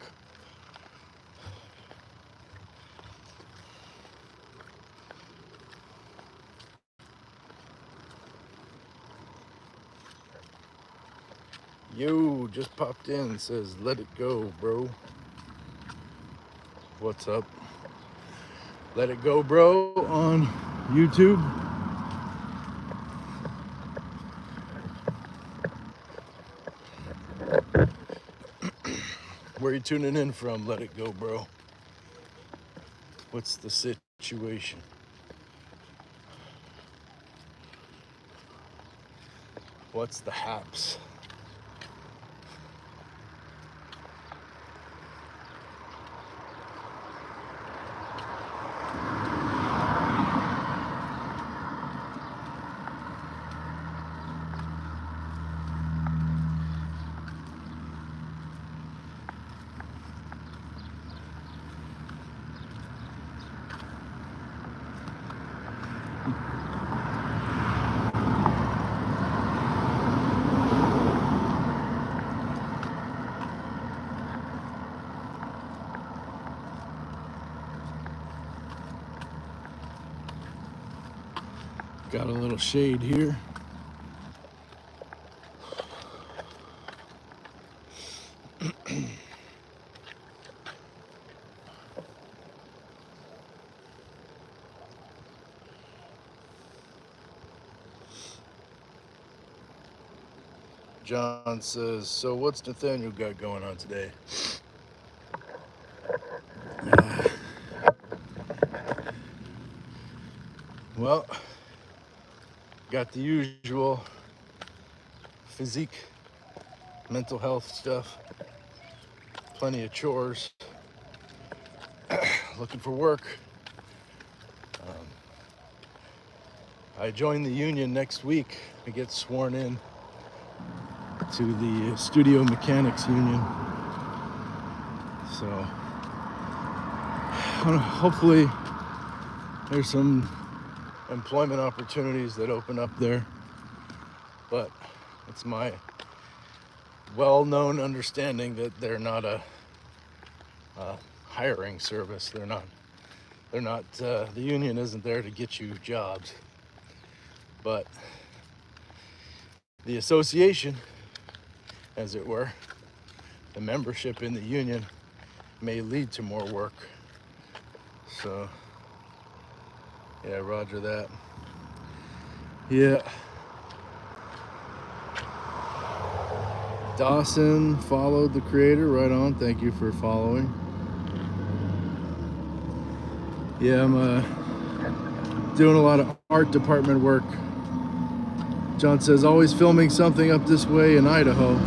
[SPEAKER 1] Yo, just popped in, says let it go, bro. What's up? Let it go, bro, on YouTube. Where are you tuning in from? Let it go, bro. What's the situation? What's the haps? Got a little shade here. John says, so what's Nathaniel got going on today? Well, got the usual physique, mental health stuff, plenty of chores, looking for work. I join the union next week. I get sworn in to the Studio Mechanics Union. So hopefully there's some employment opportunities that open up there. But it's my well-known understanding that they're not a hiring service. They're not. The union isn't there to get you jobs. But the association, as it were, the membership in the union may lead to more work. So, yeah, roger that. Yeah. Dawson followed the creator, right on. Thank you for following. Yeah, I'm doing a lot of art department work. John says, always filming something up this way in Idaho.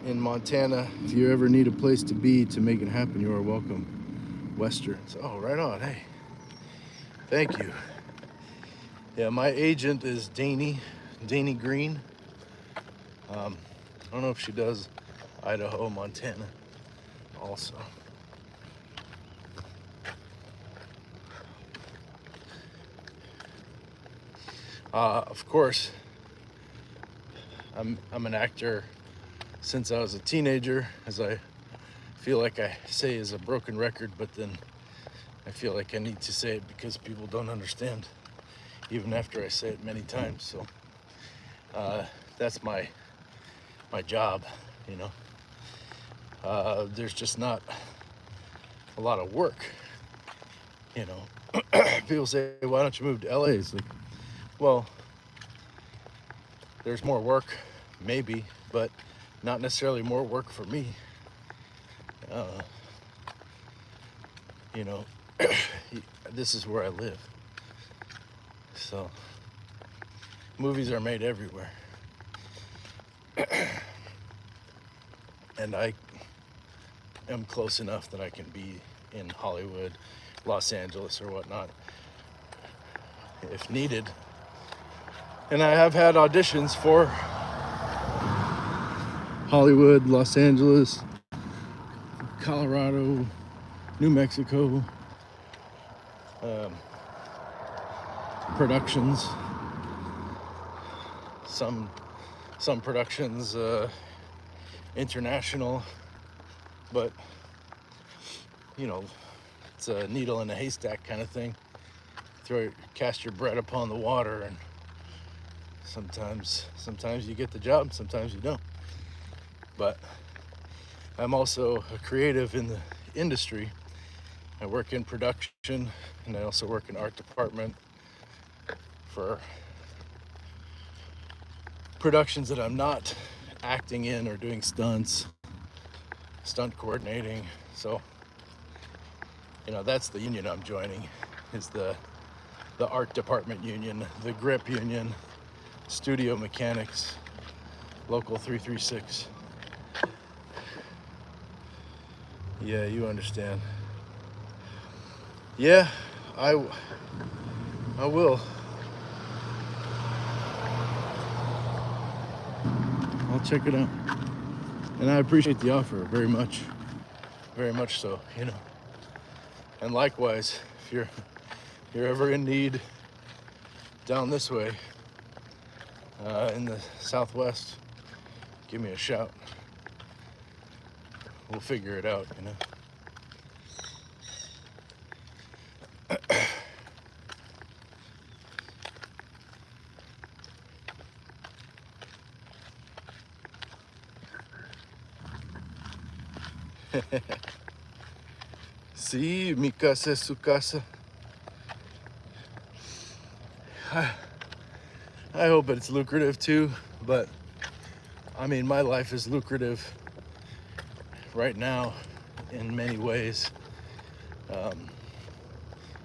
[SPEAKER 1] In Montana, if you ever need a place to be to make it happen, you are welcome. Westerns. Oh, right on. Hey, thank you. Yeah, my agent is Danny Green. I don't know if she does Idaho, Montana also. Of course, I'm an actor since I was a teenager, as I feel like I say is a broken record, but then I feel like I need to say it because people don't understand, even after I say it many times. So that's my job, you know. There's just not a lot of work, you know. People say, why don't you move to LA? It's like, well, there's more work, maybe, but not necessarily more work for me. You know, this is where I live. So movies are made everywhere. And I am close enough that I can be in Hollywood, Los Angeles, or whatnot if needed. And I have had auditions for Hollywood, Los Angeles, Colorado, New Mexico, productions. Some productions international, but you know, it's a needle in a haystack kind of thing. Cast your bread upon the water, and sometimes you get the job, sometimes you don't. But I'm also a creative in the industry. I work in production, and I also work in art department for productions that I'm not acting in or doing stunt coordinating. So, you know, that's the union I'm joining, is the art department union, the grip union, studio mechanics, local 336. Yeah, you understand. Yeah, I will. I'll check it out. And I appreciate the offer very much so, you know. And likewise, if you're ever in need down this way, in the Southwest, give me a shout. We'll figure it out, you know. Sí, mi casa es su casa. I hope it's lucrative too, but I mean, my life is lucrative right now in many ways.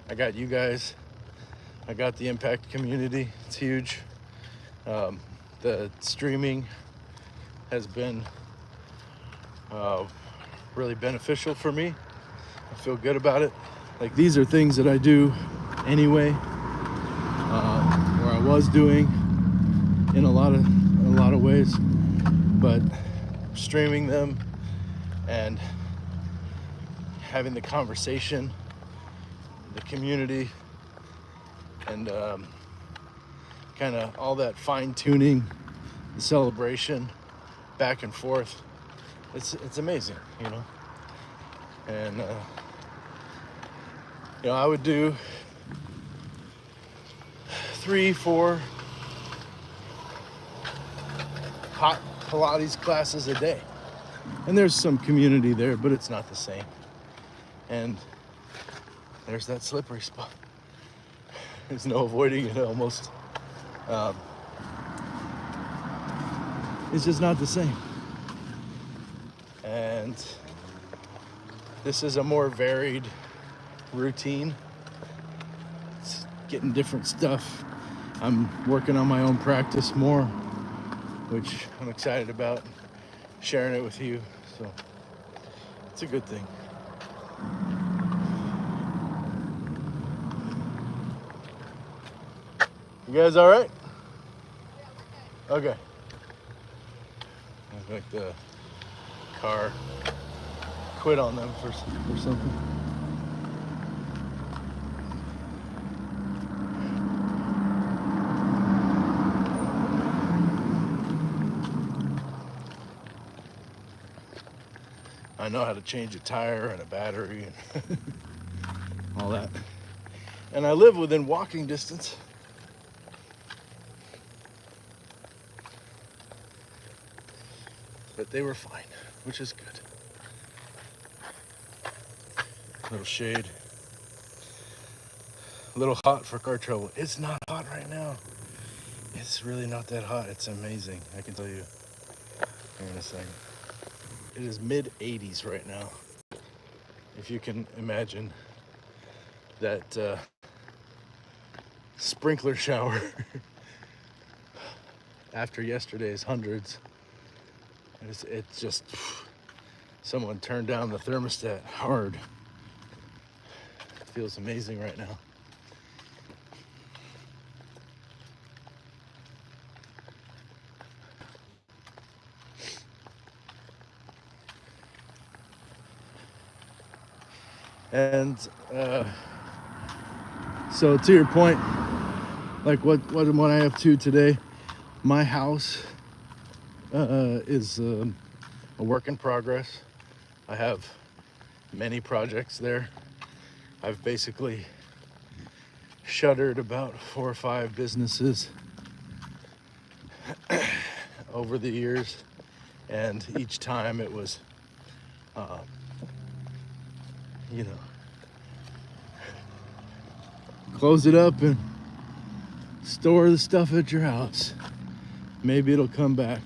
[SPEAKER 1] I got you guys. I got the impact community. It's huge. The streaming has been really beneficial for me. I feel good about it. Like, these are things that I do anyway, or I was doing in a lot of ways, but streaming them and having the conversation, the community, and kind of all that fine tuning, the celebration, back and forth. It's amazing, you know. And you know, I would do 3-4 hot Pilates classes a day, and there's some community there, but it's not the same. And there's that slippery spot. There's no avoiding it almost. It's just not the same. And this is a more varied routine. It's getting different stuff I'm working on my own practice more, which I'm excited about sharing it with you. So it's a good thing. You guys all right? Okay. I think the car quit on them for something. I know how to change a tire and a battery and all that. And I live within walking distance. But they were fine, which is good. A little shade. A little hot for car trouble. It's not hot right now. It's really not that hot. It's amazing. I can tell you here in a second. It is mid 80s right now. If you can imagine that sprinkler shower after yesterday's hundreds. It's just, someone turned down the thermostat hard. It feels amazing right now. And so to your point, like what I have to today, my house is a work in progress. I have many projects there. I've basically shuttered about 4 or 5 businesses over the years, and each time it was, you know, close it up and store the stuff at your house. Maybe it'll come back.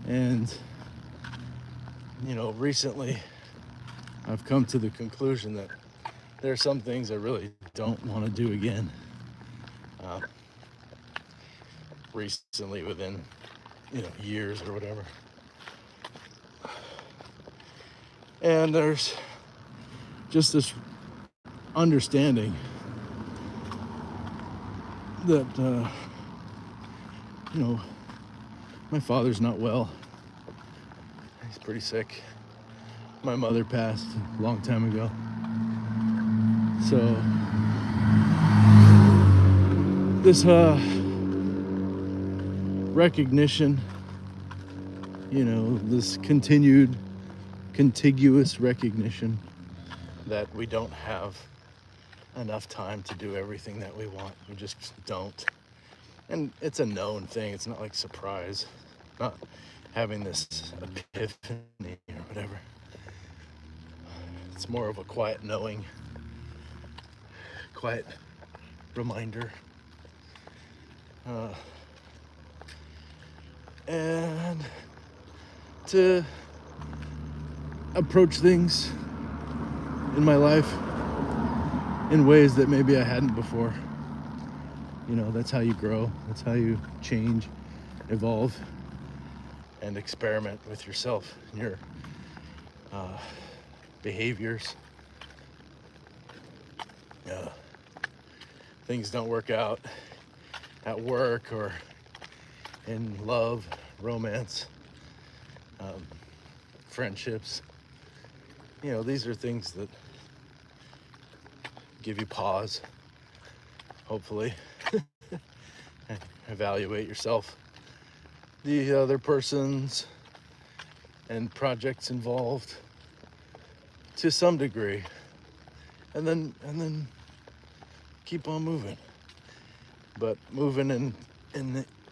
[SPEAKER 1] And, you know, recently I've come to the conclusion that there are some things I really don't want to do again. Recently, within, years or whatever. And there's just this understanding that, my father's not well. He's pretty sick. My mother passed a long time ago. So this recognition, this contiguous recognition that we don't have enough time to do everything that we want. We just don't. And it's a known thing. It's not like surprise. Not having this epiphany or whatever. It's more of a quiet knowing, quiet reminder. And to approach things in my life in ways that maybe I hadn't before. That's how you grow. That's how you change, evolve, and experiment with yourself and your behaviors. Things don't work out at work or in love, romance, friendships. These are things that give you pause, hopefully. Evaluate yourself, the other persons and projects involved to some degree, and then keep on moving, but moving in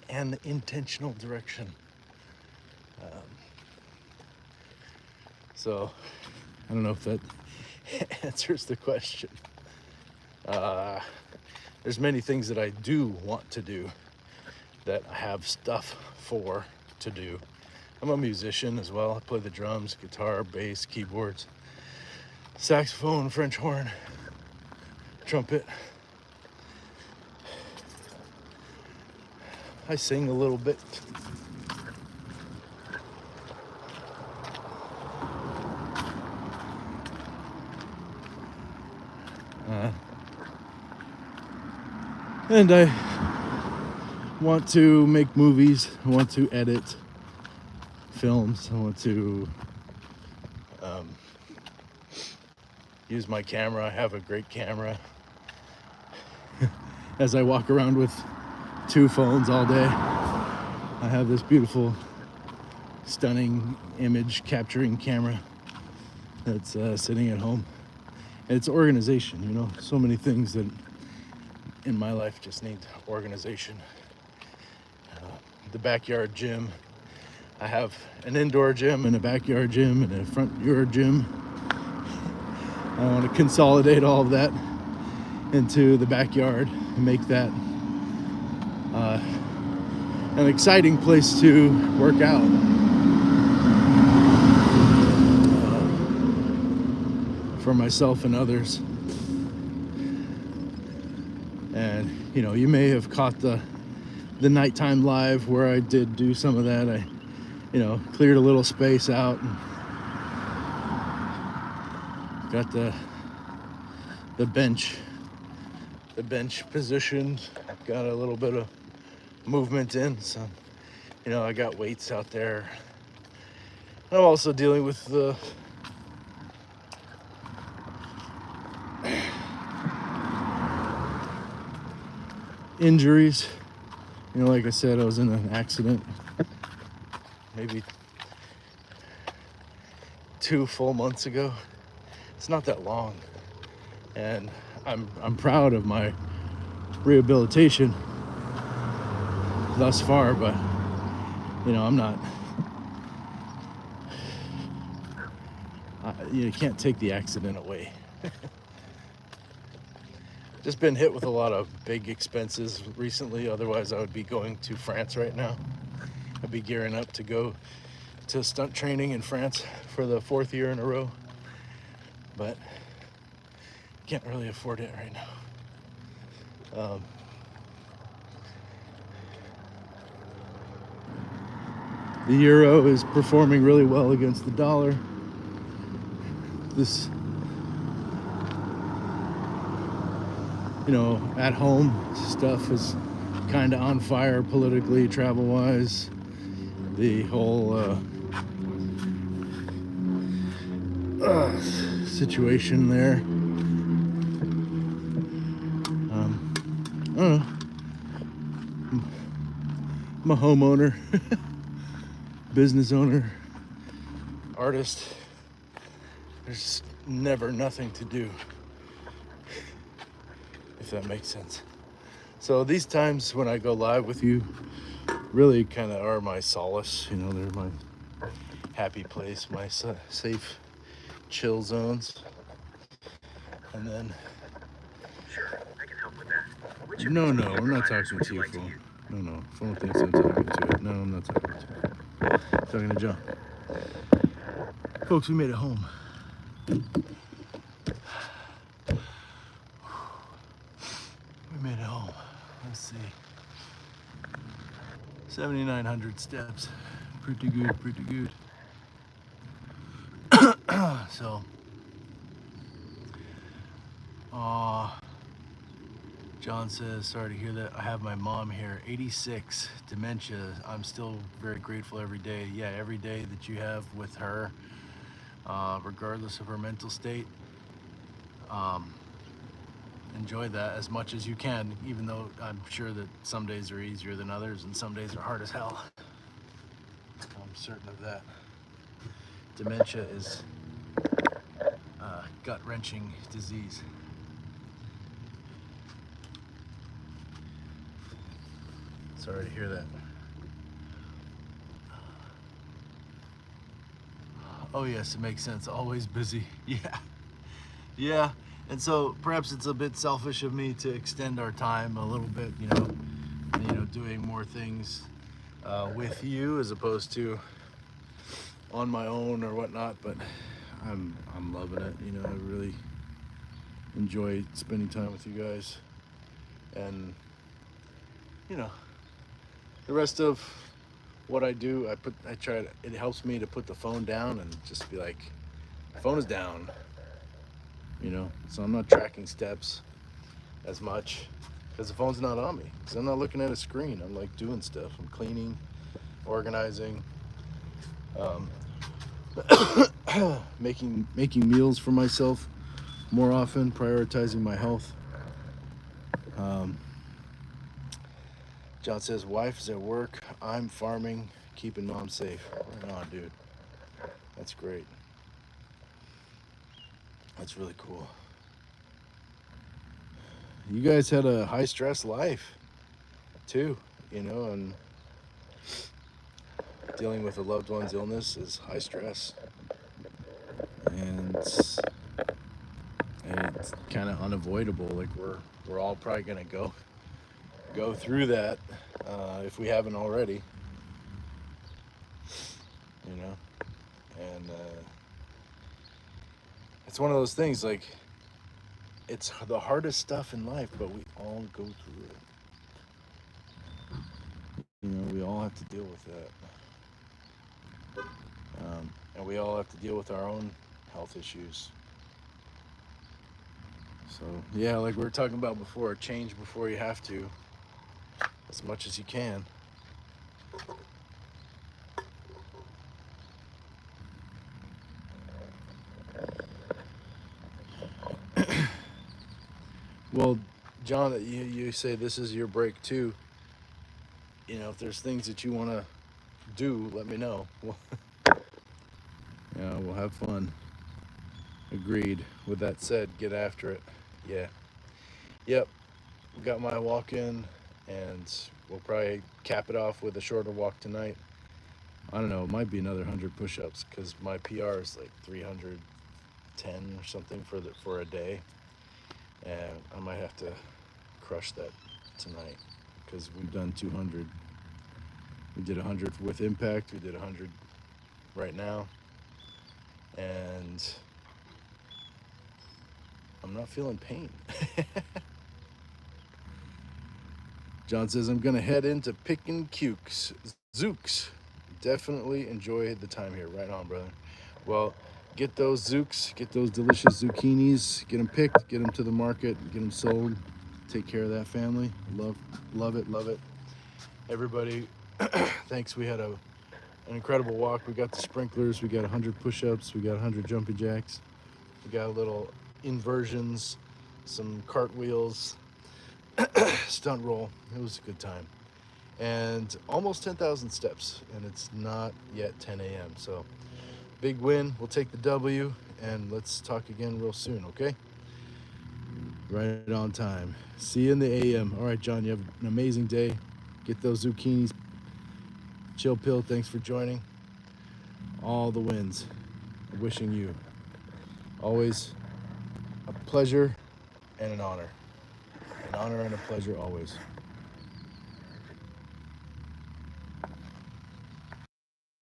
[SPEAKER 1] an intentional direction. So I don't know if that answers the question. There's many things that I do want to do that I have stuff for to do. I'm a musician as well. I play the drums, guitar, bass, keyboards, saxophone, French horn, trumpet. I sing a little bit. And I want to make movies. I want to edit films. I want to use my camera. I have a great camera. As I walk around with 2 phones all day, I have this beautiful, stunning image capturing camera that's sitting at home. And it's organization, you know. So many things that in my life just need organization. The backyard gym. I have an indoor gym and a backyard gym and a front yard gym. I want to consolidate all of that into the backyard and make that an exciting place to work out. For myself and others. And you know, you may have caught the nighttime live where I did do some of that. I, you know, cleared a little space out and got the bench positioned, got a little bit of movement in. So, you know, I got weights out there. I'm also dealing with the injuries. You know, like I said, I was in an accident maybe 2 full months ago. It's not that long, and I'm proud of my rehabilitation thus far, but you know, I'm not. You can't take the accident away. Just been hit with a lot of big expenses recently. Otherwise, I would be going to France right now. I'd be gearing up to go to stunt training in France for the 4th year in a row. But can't really afford it right now. The euro is performing really well against the dollar. This, you know, at home stuff is kind of on fire politically, travel wise. The whole situation there. I don't know. I'm a homeowner, business owner, artist. There's never nothing to do, if that makes sense. So these times when I go live with you really kind of are my solace. You know, they're my happy place, my safe chill zones. And then
[SPEAKER 2] Sure, I can help with that.
[SPEAKER 1] no, I'm not talking to your phone. No, phone thinks I'm talking to it. No, I'm not talking to it. I'm talking to John. Folks, we made it home. We made it home. Let's see. 7,900 steps. Pretty good. So, John says, sorry to hear that. I have my mom here, 86, dementia. I'm still very grateful every day. Yeah, every day that you have with her, regardless of her mental state. Enjoy that as much as you can, even though I'm sure that some days are easier than others and some days are hard as hell. I'm certain of that. Dementia is a gut-wrenching disease. Sorry to hear that. Oh yes, it makes sense. Always busy. Yeah. And so perhaps it's a bit selfish of me to extend our time a little bit, you know, doing more things with you as opposed to on my own or whatnot. But I'm loving it. You know, I really enjoy spending time with you guys, and you know, the rest of what I do, it helps me to put the phone down and just be like, phone is down, so I'm not tracking steps as much because the phone's not on me, because I'm not looking at a screen. I'm like doing stuff. I'm cleaning, organizing, um, making meals for myself more often, prioritizing my health. um, John says wife is at work, I'm farming, keeping mom safe. Right on, dude. That's great. That's really cool. You guys had a high stress life too, and dealing with a loved one's illness is high stress, and it's kind of unavoidable. Like we're all probably gonna go through that, if we haven't already, you know. And it's one of those things. Like, it's the hardest stuff in life, but we all go through it. We all have to deal with that, and we all have to deal with our own health issues. So yeah, like we were talking about before, change before you have to, as much as you can. Well, John, you say this is your break too. If there's things that you want to do, let me know. Yeah, we'll have fun. Agreed. With that said, get after it. Yeah. Yep. We got my walk in, and we'll probably cap it off with a shorter walk tonight. I don't know. It might be another 100 push-ups because my PR is like 310 or something for a day, and I might have to crush that tonight because we've done 200. We did 100 with impact. We did 100 right now, and I'm not feeling pain. John says, I'm going to head into picking cukes. Zooks. Definitely enjoy the time here. Right on, brother. Well, get those zooks, get those delicious zucchinis, get them picked, get them to the market, get them sold. Take care of that family. Love it. Everybody, thanks. We had an incredible walk. We got the sprinklers. We got 100 push-ups. We got 100 jumping jacks. We got a little inversions, some cartwheels, stunt roll. It was a good time. And almost 10,000 steps, and it's not yet 10 a.m. So big win. We'll take the W, and let's talk again real soon, okay? Right on time. See you in the AM. All right, John, you have an amazing day. Get those zucchinis. Chill pill, thanks for joining. All the wins. Wishing you always a pleasure and an honor. An honor and a pleasure always.